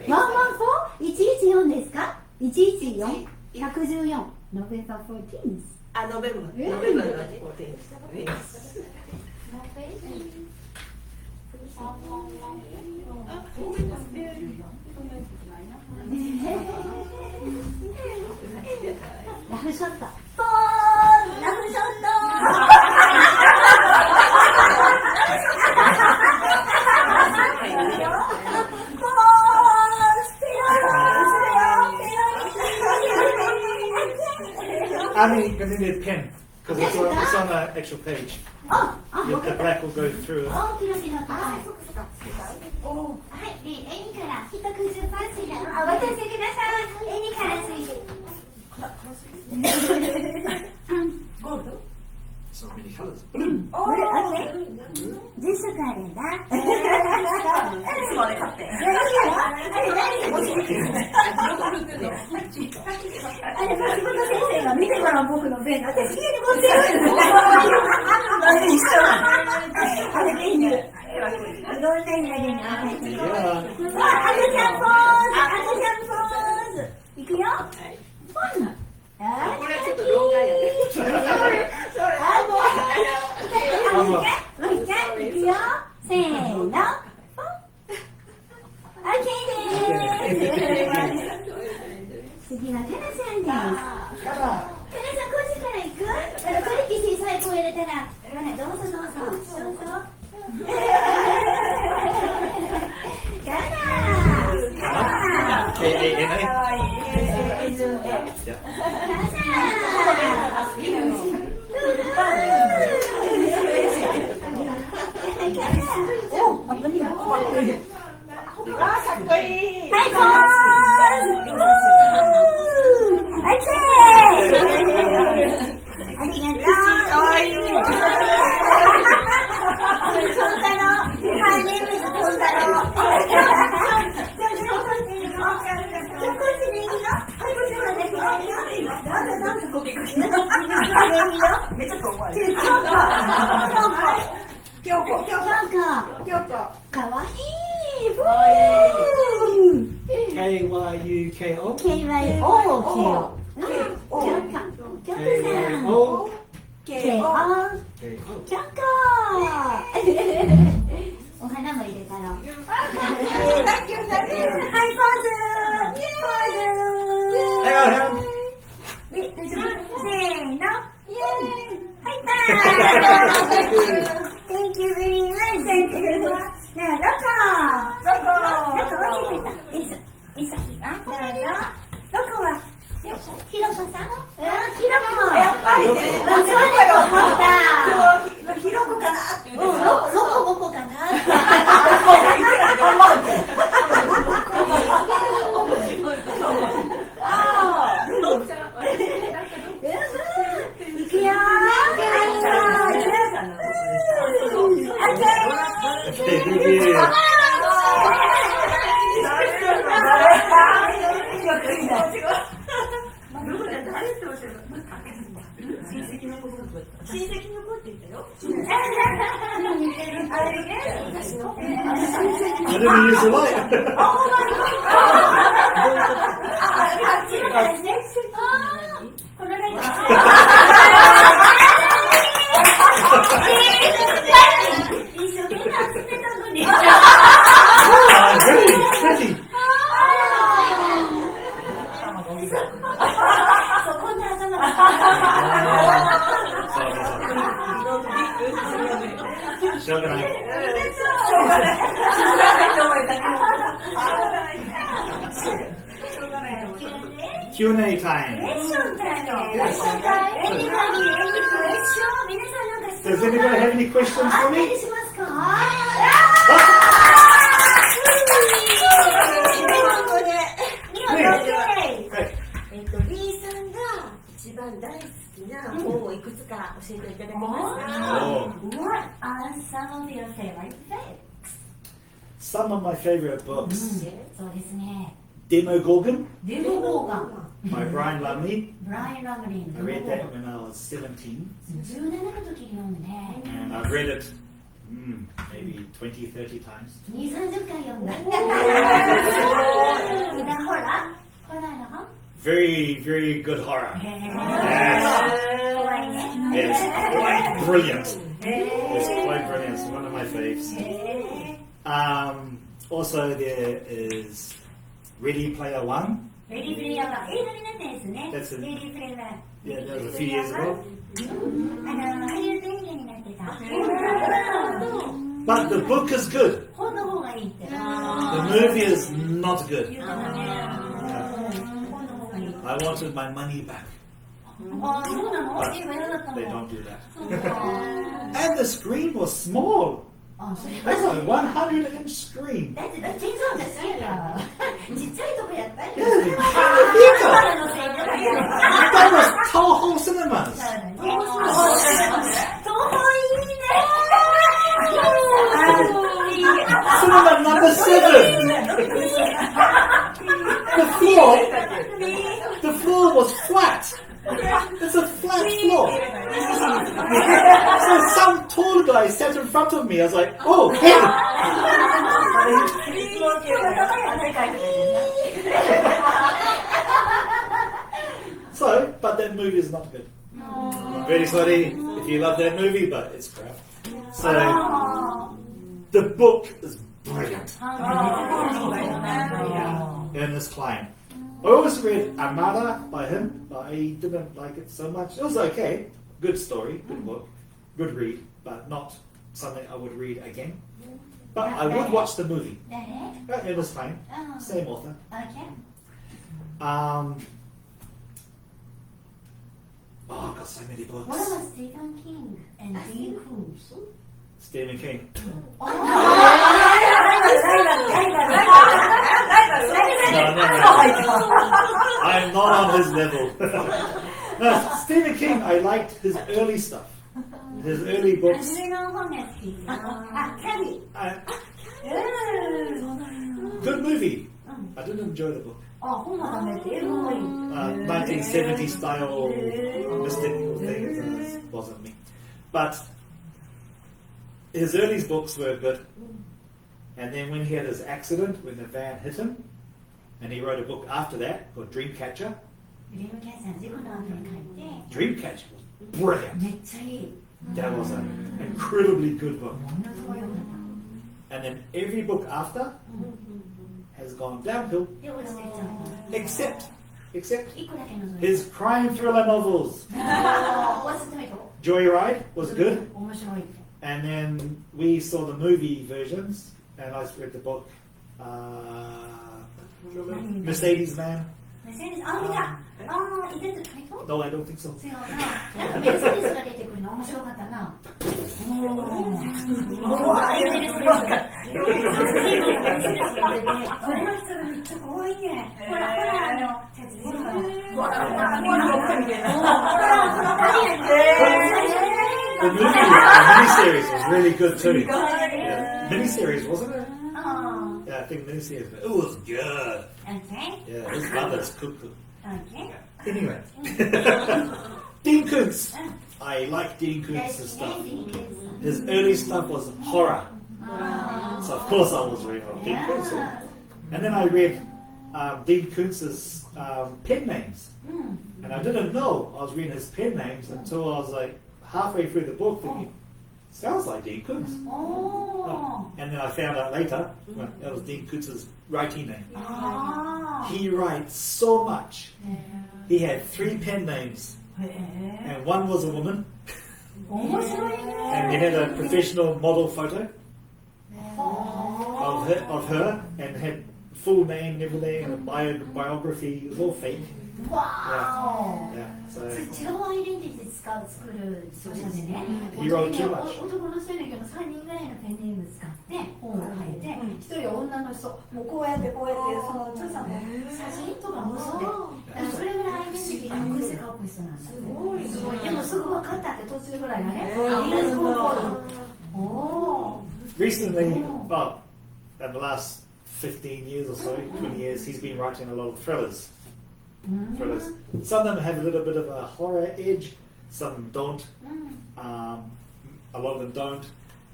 114? 114ですか ?114? 114. November 14th. あ、ノベンバーの14。ラフショット。ポーンラフショットI mean, because you need a pen, because it's on the actual page. The black will go through it. 大きな手のはい、絵にから190パーセントお渡せください。絵にからついて。So many colors. これ、OK。10色あるんだ。いつまで買ってあれ、松本先生が見てから僕のペン、私家に持ってる。あれ、一緒あれ、ペンに。いろんな色でね、赤ちゃんポーズ、赤ちゃんポーズ。いくよ。ポン。これはちょっと老害やね。もう一回いくよ。せーの。ポン。OK です。次はタナさんです。タナさん、こっちから行く？これ小さい声入れたら、どうぞどうぞ。タナ。かっこいいはい、ポーズ。ありがとう。かわいい。かわいい。KYUKO. KYO。キャンカお花も入れたの。ハイポーズ。せーの。ハイパー。Thank you very much. ねえ、どこひろこさん？ひろこ。やっぱりね。そうだよ、思った。ひろこかな？ロコかな？いくよ。親戚の子って言ったよ。I didn't use the light. 一生懸命集めたのに。Really pretty. そこんな頭が。しょうがない。Q&A time. レッションだよ。Does anybody have any questions for me? しますか？B さんが一番大好きな本をいくつか教えていただけますか？ What are some of your favorite books? Some of my favorite books. そうですね。Demogorgon デモゴーガン。 by Brian Lumley. ブライアン・ラムリン。 I read that when I was 17. 17の時に読んでね。And I've read it maybe 20, 30 times. 2、30回読んだ。ホラーの本？ Very, very good horror. Yes. 怖いね。It's quite brilliant. It's quite brilliant. It's one of my faves. Also, there is Ready Player One. レディープレイヤーは映画になったやつね。 That's it. レディープレイヤー。 Yeah, that was a few years ago. ハリウッド映画になってた。 But the book is good. 本の方がいいって。 The movie is not good. 言うたね。本の方がいい。 I wanted my money back. あ、そうなの？映画嫌だったの。 They don't do that. そうか。 And the screen was small. あ、それ。 That's a 100-inch screen. だってだって小さいんですよ。ちっちゃいとこやったり。 Yeah, the theater. That was Toho Cinemas. Cinema number 7. The floor was flat. It's a flat floor. So some tall guy sat in front of me. I was like, oh, hey. So, but that movie is not good. I'm very sorry if you love that movie, but it's crap. So, the book is brilliant. Ernest Cline. I always read Armada by him, but I didn't like it so much. It was okay. Good story, good book, good read, but not something I would read again. But I would watch the movie. It was fine. Same author. Oh, I've got so many books. What about Stephen King and Dean Koontz? Stephen King. No. I'm not on his level. No, Stephen King, I liked his early stuff. His early books. Good movie. I didn't enjoy the book. 1970s style mystical things wasn't me. But his early books were good. And then when he had his accident, when the van hit him, and he wrote a book after that called Dreamcatcher. ドリームキャッチャーの事故の後に書いて Dreamcatcher was brilliant. めっちゃいい That was an incredibly good book. ものすごい良かっ And then every book after has gone downhill, たで落ちていっちゃう except 一個だけ除いて his crime thriller novels. おー What's the title? Joyride was good. 面白い And then we saw the movie versions, and I read the book, Mercedes Man. メルセデスあ見たあーいてるタイトル No, I don't think so. 違うななんかメルセデスが出てくるの面白かったなおーメルセデスが出てそれの人がめっちゃ怖いねほらほらThe miniseries was really good too. Yeah. Miniseries, wasn't it? Yeah, I think miniseries. It was good. Okay. Yeah, his mother's cooked it. Okay. Anyway, Dean Koontz. I like Dean Koontz's stuff. His early stuff was horror, so of course I was reading Dean Koontz. And then I read Dean Koontz's pen names, and I didn't know I was reading his pen names until I was like halfway through the book, thinking, sounds like Dean Koontz. Oh. And then I found out later that was Dean Koontz's writing name. He writes so much. He had 3 pen names, and one was a woman, and he had a professional model photo of her, and had full name and everything, and a biography. It was all fake. Wow. Yeah. So 違うアイデンティティ作る著者でね He wrote too much. 男の人やねんけど3人ぐらいのペンネーム使って本を書いて一人は女の人もうこうやってこうやってその著者の写真とかもそうでだからそれぐらいアイデンティティが隠して書く人なんだすごいでもすぐ分かったって途中ぐらいがねrecently, well, in the last 15 years or so, 20 years, he's been writing a lot of thrillers. Some of them have a little bit of a horror edge, some don't. A lot of them don't.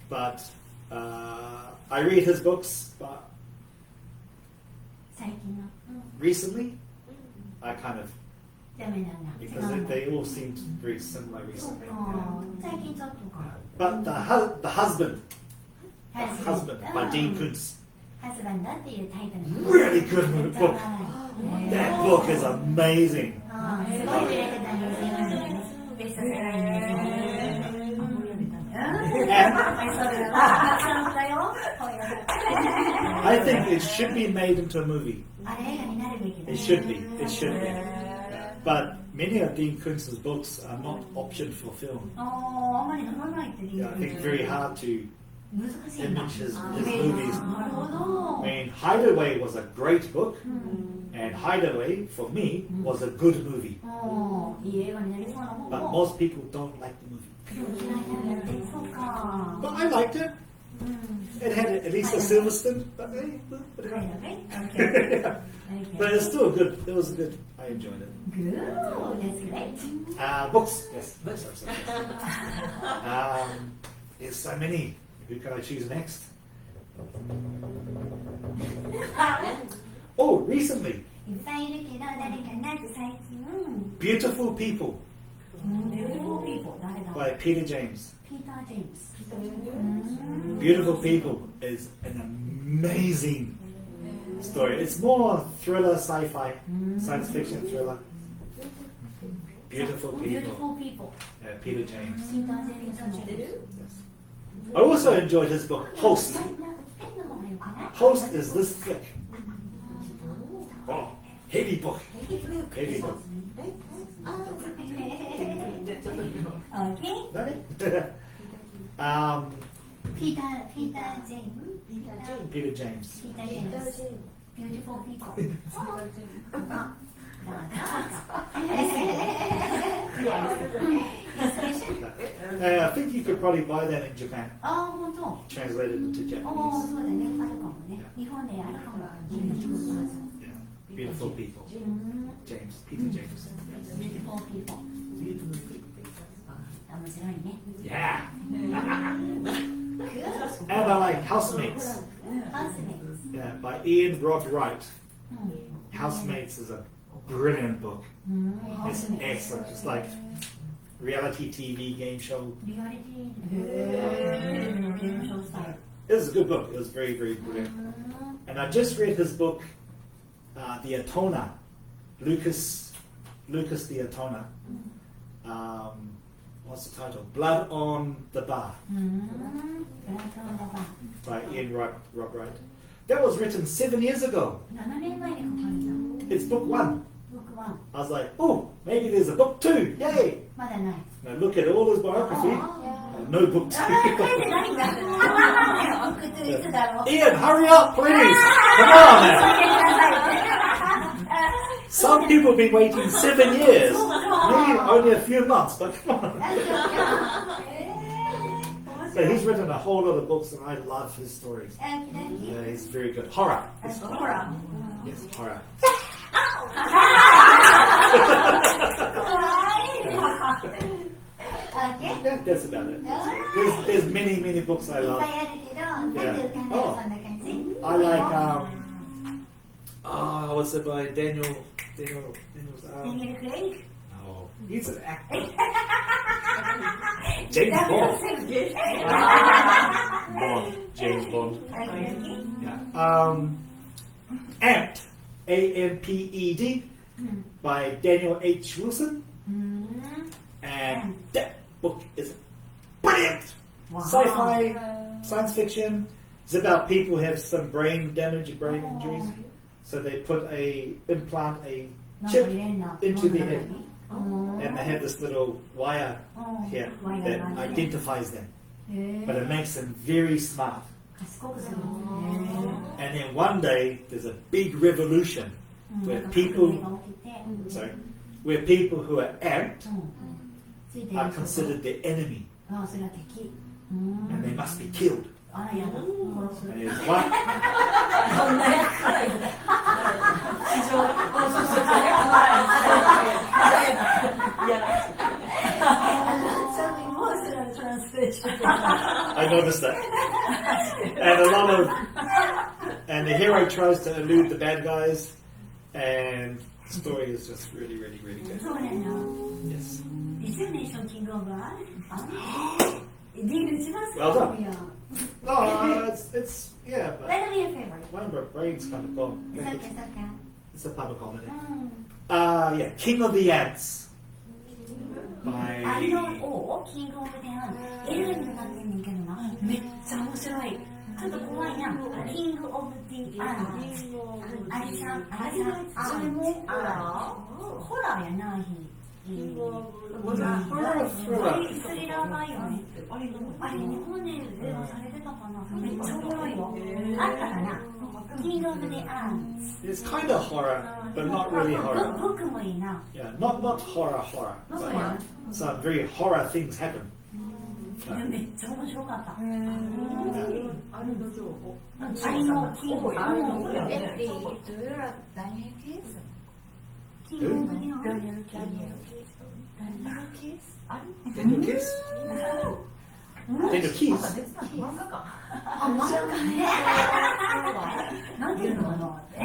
But I read his books, but recently, I kind of, because they all seemed very similar recently. But the husband by Dean Koontz, really good book. That book is amazing. I think it should be made into a movie. It should be. But many of Dean Koontz's books are not optioned for film. Yeah, I think it's very hard to image his movies. I mean, Hideaway was a great book, and Hideaway, for me, was a good movie. But most people don't like the movie. But I liked it. It had at least a Silverstone, but but it's still good. It was good. I enjoyed it. Books. Yes. Sorry. There's so many. Who can I choose next? Oh, recently. Beautiful People by Peter James. Beautiful People is an amazing story. It's more thriller, sci-fi, science fiction thriller. Beautiful People. Peter James. Yes. I also enjoyed his book, Host. Host is this thick. Oh, heavy book. Heavy book. Peter James. Beautiful People. I think you could probably buy that in Japan. ああ、本当。 Translated into ああ、 Japanese. そうだね。あるかもね。日本であるかも。 Yeah. Beautiful People. James. Peter James. Beautiful People. 面白いね。 Yeah. Housemates. ハウスメイツ Yeah, by Ian Rod Wright. Housemates is a brilliant book. It's excellent. It's like reality TV game show. リアリティゲームショースタイル It was a good book. It was very, very brilliant. And I just read his book, The Atona, Lucas the Atona. What's the title? Blood on the Bar by Ian Rod Wright. That was written 7 years ago. 7年前に書かれた It's book 1. 僕は I was like, oh, maybe there's a book 2. Yay! まだない Now look at all his biography. No book 2. 書いてないんだ送っていつだろう Ian, hurry up, please! Come on, man! Some people have been waiting 7 years. Me, only a few months, but come on. So he's written a whole lot of books, and I love his stories. Yeah, he's very good. Horror. Yes, horror. Yeah, that's about it. There's many, many books I love. I like, what's it by Daniel's, no, he's an actor. James Bond. James Bond. Yeah. Amped, A-M-P-E-D, by Daniel H. Wilson. And that book is brilliant. Sci-fi, science fiction. It's about people who have some brain damage, brain injuries. So they implant a chip into the head. And they have this little wire here that identifies them. But it makes them very smart. And then one day there's a big revolution where people who are amped are considered the enemy. And they must be killed. And there's one. I noticed that. And the hero tries to elude the bad guys, and the story is just really, really, really good. Yes. Well done. No, it's yeah. But one of my brains kind of gone. It's a public holiday. Yeah, King of the Ants. By あれの王キングオブデアン映画にもなってんねんけどなめっちゃ面白いちょっと怖いなキングオブデアンあれさあれもホラーやなスリラーバイオねあれ日本で映画されてたかなめっちゃおもろいよあったかなKing of the Ants. It's kind of horror, but not really horror. Yeah, not horror. But some very horror things happen. めっちゃ面白かった。あれの情報。あれのキング。ダニエル・ケース。キングオブデアン。ダニエル・ケース。あれ？ Daniel Kiss? Daniel Keys? 漫画か。あ、漫画ね。なんていうのかな。ダ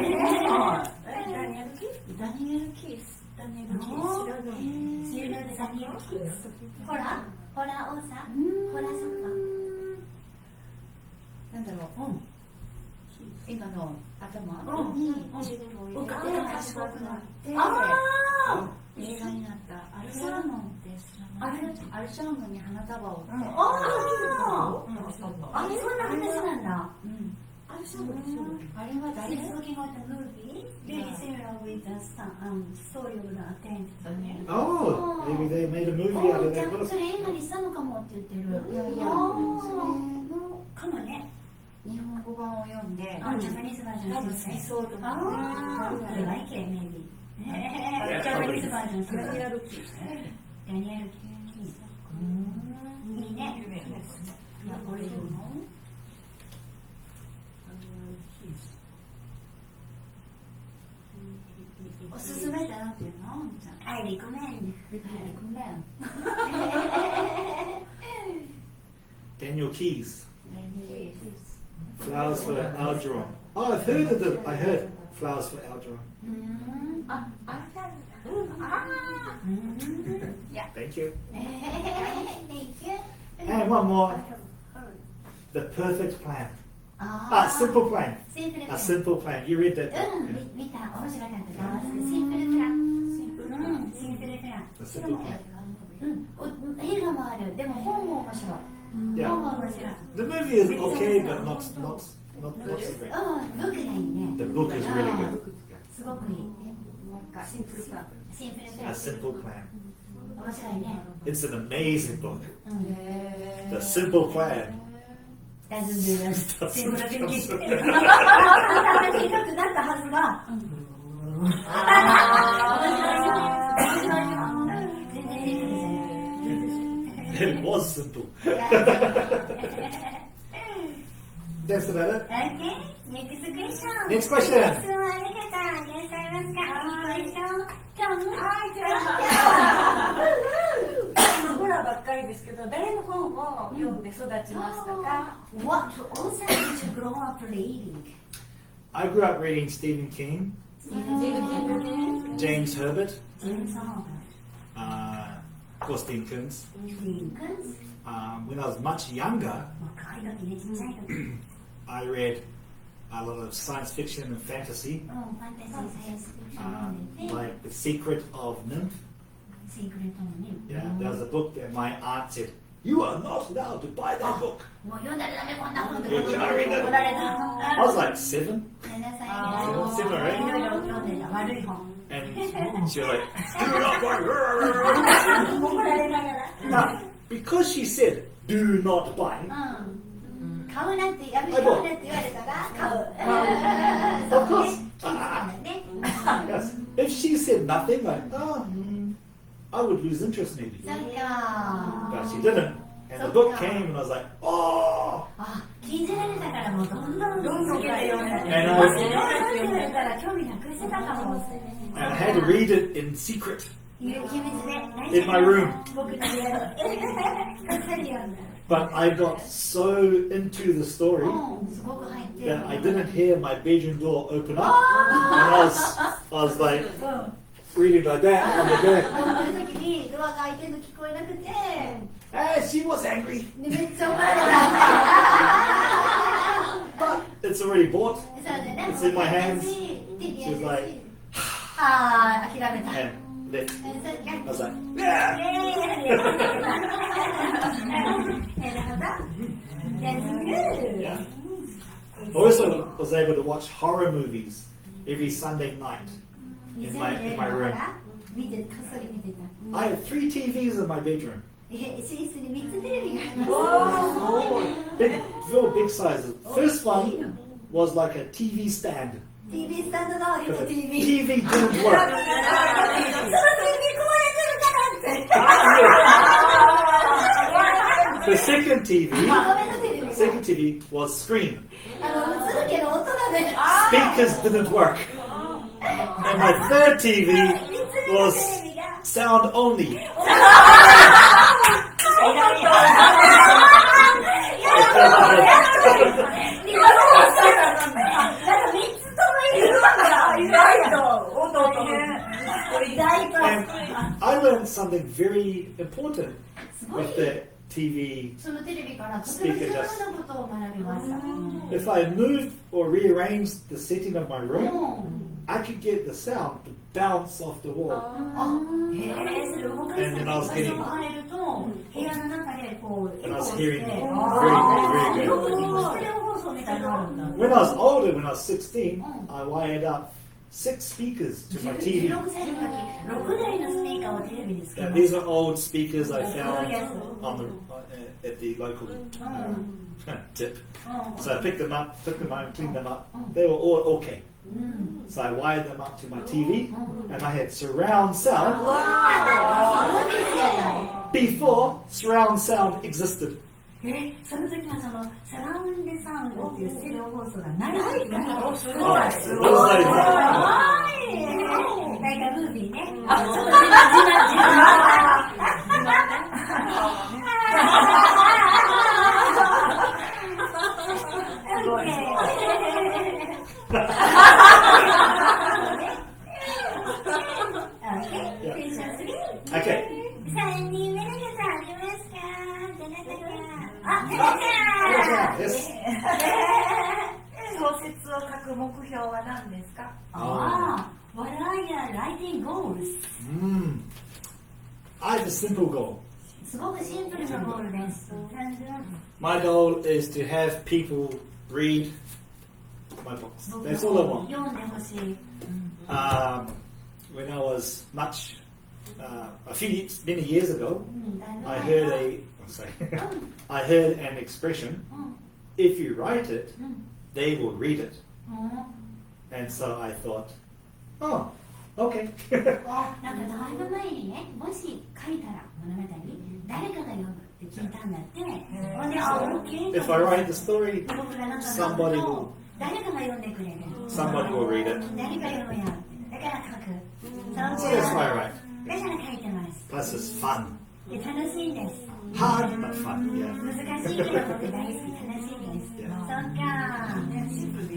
ニエル・キース。ダニエル・キース。ダニエル・キース。知らない。ダニエル・キース。ほら王さ。ほらそっか。なんだろう。今の頭に浮かべて賢くなって。映画になったアルシャーノンって知らない？アルシャーノンに花束をって。あれそんな話なんだ。あれは誰？ She's talking about the movie, very similar with the story of the attempt. Oh, maybe they made a movie out of that book. それ映画にしたのかもって言ってる。いやそれのかもね。日本語版を読んで、ジャパニーズバージョン。多分好きそうと思って。You like it, maybe. ジャパニーズバージョン。ダニエル・キース。ダニエル・キース。いいね。いや、これでも。おすすめってなんていうの？I recommend. Daniel Keys. Flowers for Algernon. Oh, I've heard of them. I heard Flowers for Algernon. Thank you. Thank you. And one more. The perfect plan. Simple plan. シンプルプラ A ン。 simple plan. You read that うん book? 見た。面白かった。シンプルプラン。シンプルプラン。 A simple plan. 映画もある。でも本も面白い。 Yeah. 本も面白い。 The movie is okay, but not so great. ブックがいいね。 The book is really good. すごくいい。シンプルプラン。シンプルプ A ラン。 simple plan. 面白いね。 It's an amazing book. へ The simple plan. 大丈夫です。 Doesn't シンプル的 come に。 so- 簡単に書くなったはずが。面白いよ。全然シンプルじゃない。 It was simple. That's about it. Okay, next question. Next question. 質問ありがとうございますか？いいクエスチョン。ホラーばっかりですけど、誰の本を読んで育ちましたか？ What author did you grow up reading? I grew up reading Stephen King, James Herbert, James of course Dinkins. Dinkins? When I was much younger, 若い時ね、ちっちゃい時。 I read a lot of science fiction and fantasy, ファンタジーサイエンスフィクションで、 like The Secret of NIMH. シークレットのね。 Yeah, there was a book that my aunt said, "You are not allowed to buy that book." もう読んだらダメこんな本とか Yeah, I read that. 怒られた。 I was like 7, ごめんなさいね。 7 or い 8, ろいろ読んでた悪い本。 and she was like, "Do not buy." 怒られながら。 Now, because she said, "Do not buy," 買うなってやめて買うなって言われたら買う。 of そう course. ね。気づいたんだね。 Yes. If she said nothing, like, I would lose interest maybe. そっか。 But she didn't. And the book came, and I was like, "Oh!" あ、禁じられたからもうどんどんつけて読んだ。 And I was- 読んでたら興味なくしてたかも。 and I had to read it in secret 秘密で。 in my room. 僕の部屋で。こっそり読んだ。 But I got so into the story すごく入ってる。 that I didn't hear my bedroom door open up. And I was like reading like that on the bed. ある時にドアが開いてるの聞こえなくて、 And she was angry. でめっちゃ怒られた。 But it's already bought. そうだね。 It's in my hands. 手に She was like, ああ、諦めた。 and lit. そっか I was like, yeah. Yeah. I also was able to watch horror movies every Sunday night in my room. 見て、こっそり見てた。 I had 3 TVs in my bedroom. 寝室に3つテレビがある。 Big sizes. First one was like a TV stand. TV スタンド代わり But の the TV。 TV didn't work. その TV 壊れてるからって。 The second TV, 画面のテレビ。 second TV was screen. 映るけど音がね。 Speakers didn't work. And my third TV was sound only. And I learned something very important with the TV. そのテレビからとても重要なことを学びました。 If I moved or rearranged the setting of my room, I could get the sound to bounce off the wall. へえ、それ動かす場所が入ると部屋の中でこうエコーして、よくステレオ放送みたいなのあるんだ。 When I was older, when I was 16, I wired up 6 speakers to my TV. 16歳の時、6台のスピーカーをテレビにつけま And し these are old speakers I found at the local tip. So I picked them up, took them home, cleaned them up. They were all okay. So I wired them up to my TV, and I had surround sound before surround sound existed. その時はそのサラウンドサウンドっていうステレオ放送がない。すごい。 Oh, す it ごい。 was like that. なんかムービーね。すごい。Yes. 小説を書く目標は何ですか？ What are your writing goals? I have a simple goal. すごくシンプルなゴールです。 My goal is to have people read my books. That's all I want. 読んでほしい。 When I was many years ago, I heard I heard an expression. If you write it, they will read it. And so I thought, oh, okay. なんかだいぶ前にね、もし書いたら物語、誰かが読むって聞いたんだって。ほんで、OK。 If I write the story, 僕がなんか somebody will 誰かが読んでくれる。 somebody will read it. 誰か読むよ。だから書く。 So that's why I write. だから書いてます。 Plus it's fun. で楽しいんです。 Hard but fun. Yeah. 難しいけど僕大好き、楽しいです。そっか。シンプルで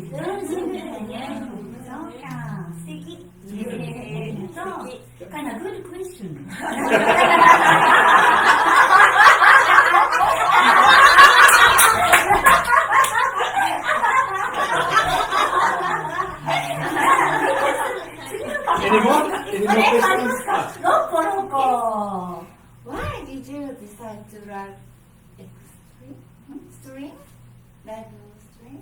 ね。そうか。素敵。そう。かな、good question. Any more questions? Why did you decide to write stream? Live stream?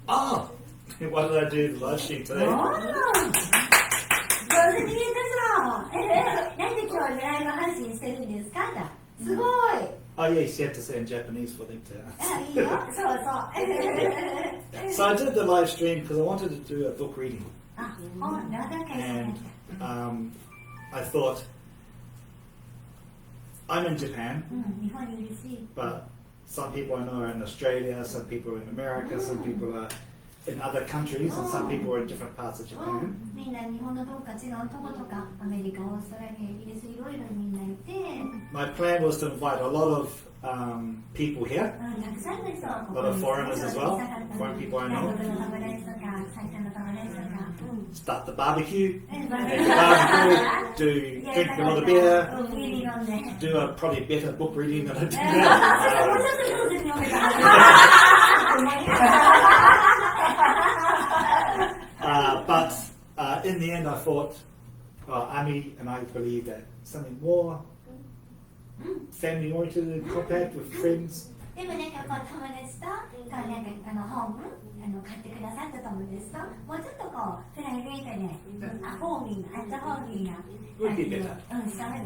Oh, what did I do the live stream today? 上手に言えたじゃん。なんで今日ライブ配信してるんですか？すごい。 Oh yes, you have to say in Japanese for them to. いいよ。そうそう。 So I did the live stream because I wanted to do a book reading, あ、本長かい and I thought I'm in Japan, 日本にいるし。 but some people I know are in Australia, some people are in America, some people are in other countries, and some people are in different parts of Japan. みんな日本のどこか違うとことか、アメリカ、オーストラリア、イギリス、いろいろみんないて、 My plan was to invite a lot of people here, たくさんの人が a lot of foreigners as well, foreign people I 外 know. 国の友達とか、最初の友達とか。 Start the barbecue, バーベ make キ a ュー barbecue, drink a lot of beer, うん、ビール飲んで。 do a probably better book reading than I did もう now. ちょっと上手に読めた。 But in the end, I thought, Ami and I believe that something more family-oriented contact with friends. でもなんかこう友達となんか本買ってくださった友達ともうちょっとこうプライベートでホーミーなアットホーミーな Would be better.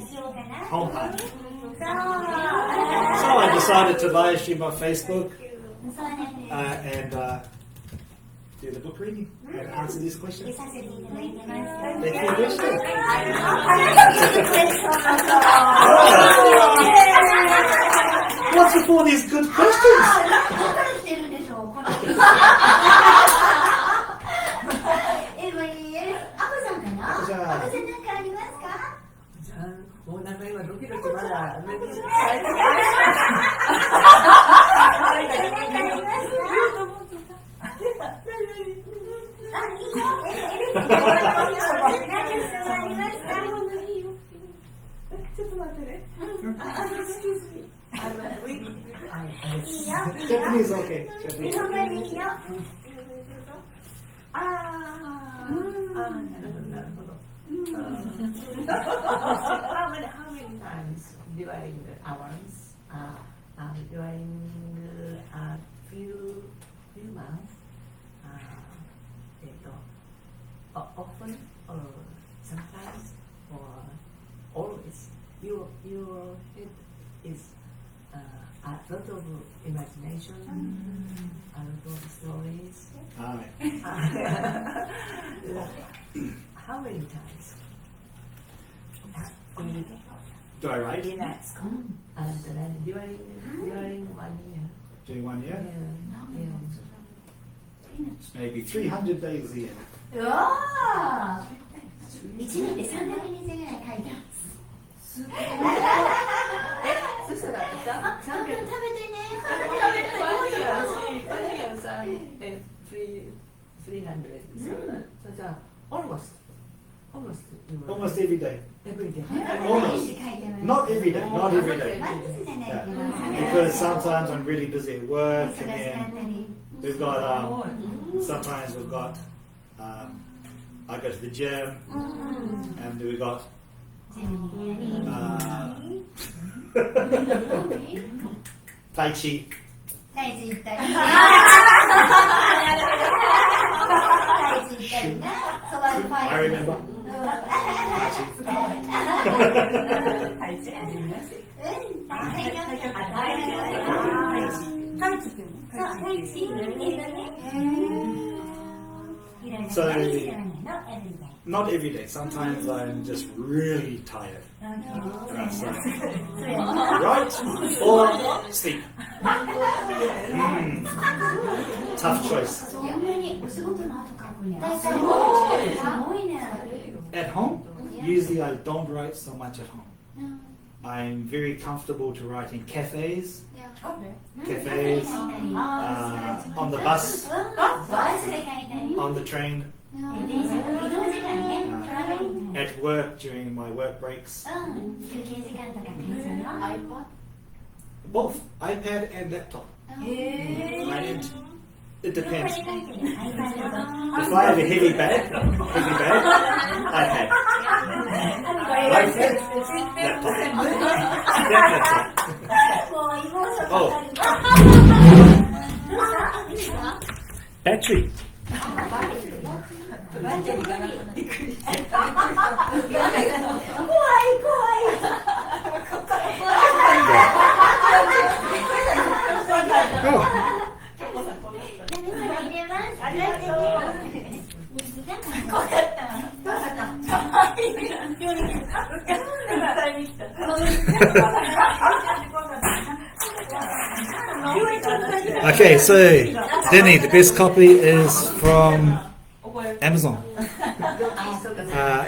しようかな。 Home party. そう So I decided to live stream on Facebook そうなんです。 and do the book reading and answer these 見 questions. させていただいてます。 Thank you for listening. What's with all these good questions? どこから来てるんでしょうこの人。アコさんかな？アコさんなんかありますか？もうなんか今ドキドキまだちょっと待ってね。Japanese okay. Japanese. 日本語でいいよ。ああ、なるほど。How many times during the hours? During a few months. Often or sometimes or always. Your head is a lot of imagination, a lot of stories. Alright. How many times? Do I write? In at school and then during 1 year. Doing 1 year? Yeah. Maybe 300 days a year. うわー。1年で300日ぐらい書いてます。そしたら食べてね。300. So almost almost Almost every day. every day. Almost. Not every day. Not every day. 毎日じゃない Yeah. けど Because sometimes I'm really busy at work, and then we've got sometimes we've got I go to the gym, and we've got Tai Chi. 大事行ったり大事行ったりなそばでファ I イト remember. Tai Chi. うん、 So, not every day. Sometimes I'm just really tired. And I say, right or sleep. Tough choice. そんなにお仕事の後書くんやすごいね At home, usually I don't write so much at home. I'm very comfortable to write in cafes, on the bus, バスで書いたり on the train, 移動時間ね at work during my work breaks. 休憩時間とか検査の Both iPad and laptop. It depends. If I have a heavy bag, iPad. iPad, laptop. Oh, battery. Okay, so Denny, the best copy is from Amazon.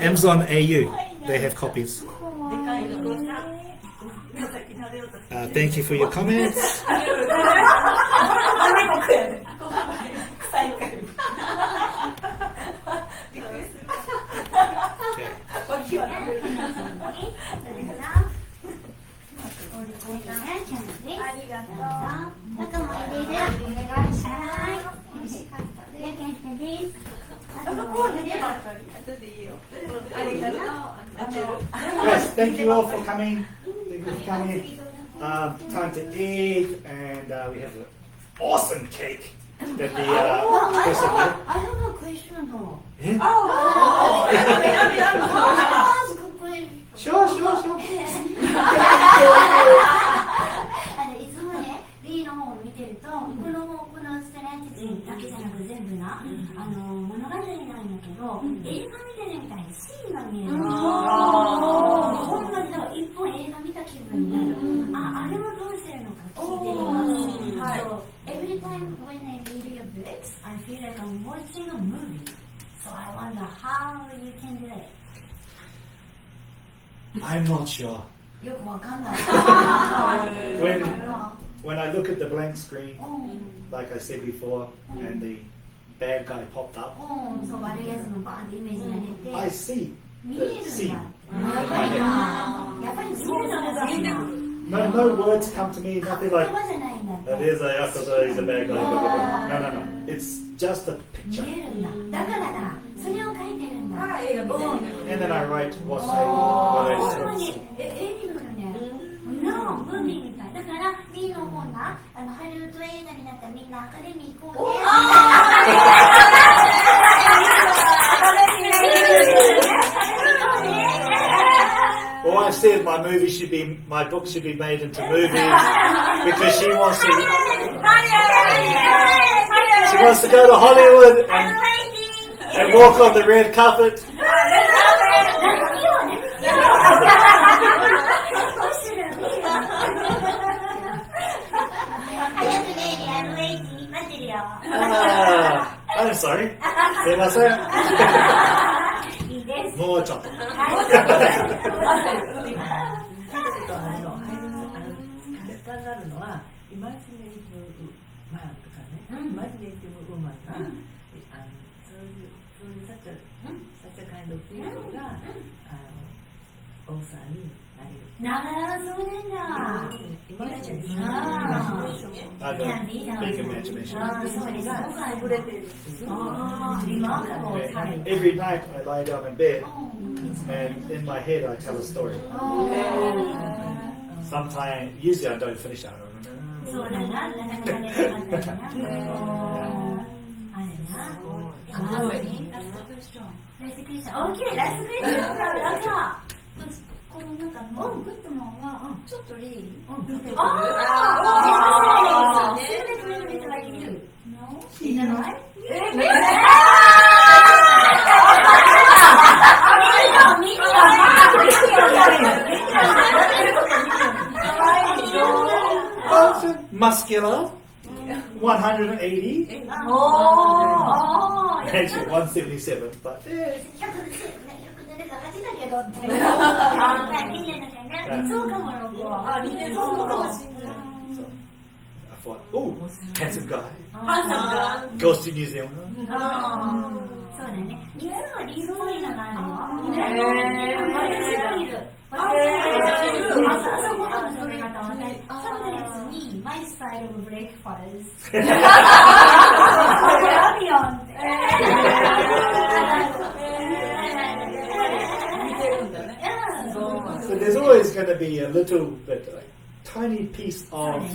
Amazon AU, they have copies. Thank you for your comments. Yes, thank you all for coming. Thank you for coming. Time to eat, and we have an awesome cake that the person made. I have a question though. Yeah? Ask a question. Sure. いつもね、B の方を見てると、このストラテジーだけじゃなく全部な、物語なんだけど、映画見てるみたいにシーンが見えるの。ほんまにだから一本映画見た気分になる。あれもどうしてるのか聞いてみます。So, every time when I read your books, I feel like I'm watching a movie. So I wonder how you can do it. I'm not sure. よくわかんない。When I look at the blank screen, like I said before, and the bad guy popped up, そう悪いやつのバーンってイメージが出て I see 見える the ん scene. だ。やっぱりそうなんだ。No words come to me, nothing 言 like, 葉じゃないんだって。 that is a Yakuza, he's a bad guy. No. It's just a 見 picture. えるんだ。だからだ。それを書いてるんだ。 And then I write what 本 I 当 said. に絵になるね。のムービーみたい。だから B の方なハリウッド映画になったらみんなアカデミー行こうね。Well, I said my book should be made into movies because she wants to go to Hollywood and walk on the red carpet. I'm sorry. すいません。もうちょっと。簡単なるのはイマジネーティブマンとかね、イマジネーティブウーマンがそういうそういうsuch a kind of people がオーサーになれる。なるほど、そうなんだ。イマジネーション。I have a big imagination. そうです。優れてる。And every night I lie down in bed, and in my head I tell a story. Sometimes, usually I don't finish that. そうだな、なかなかね、あるな。あるな。ラストクエスチョン。OK、ラストクエスチョン。この中のグッドマンは、ちょっとリー。ああ、そうですね。like you. No? Is that right? Muscular, 180. Actually, 177, but yeah. そうかもロゴ。あ、似てそうかもしれない。I thought, oh, handsome guy. ハンサム Goes to New Zealand. そうだね。日本はリゾートがあるの。私がいる。朝ごはんの食べ方はね、sometimes me, my style of breakfast. ラビオンって。So there's always going to be a little bit, like, tiny piece of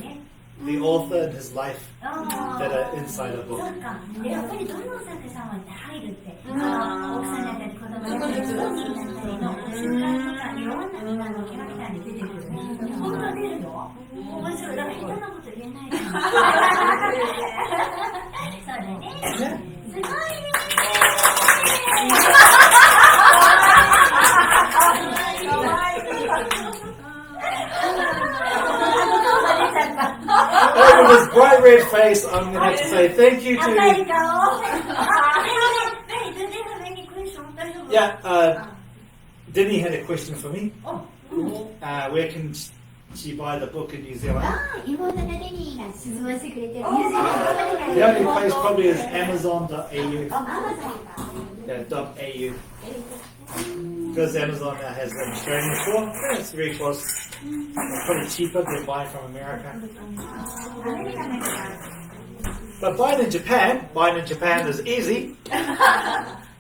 the author and his life that are inside a book. そうか。やっぱりどの作者さんは入るって、奥さんだったり子供だったり、ストーリーだったりの習慣とかいろんなキャラクターに出てくる。本当出るよ。面白い。だから下手なこと言えないから。そうだね。すごいね。With his bright red face, I'm going to have to say thank you to. Yeah, Denny had a question for me. Where can she buy the book in New Zealand? The only place probably is Amazon.au. .au. Because Amazon now has an Australian store, it's very close. It's probably cheaper than buying from America. But buying in Japan is easy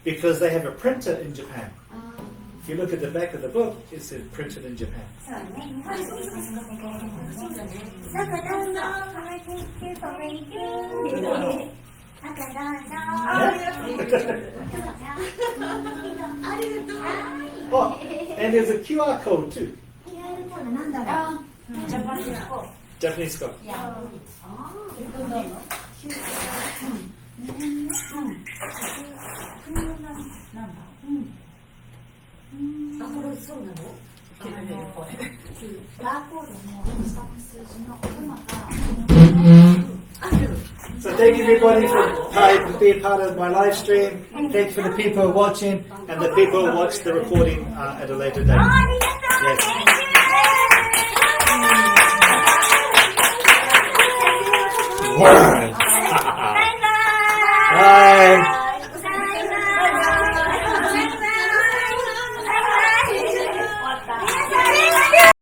because they have a printer in Japan. If you look at the back of the book, it says printed in Japan. Oh, and there's a QR code too. Japanese code. So thank you everybody for being part of my live stream. Thank you for the people watching and the people who watch the recording at a later date. Yes.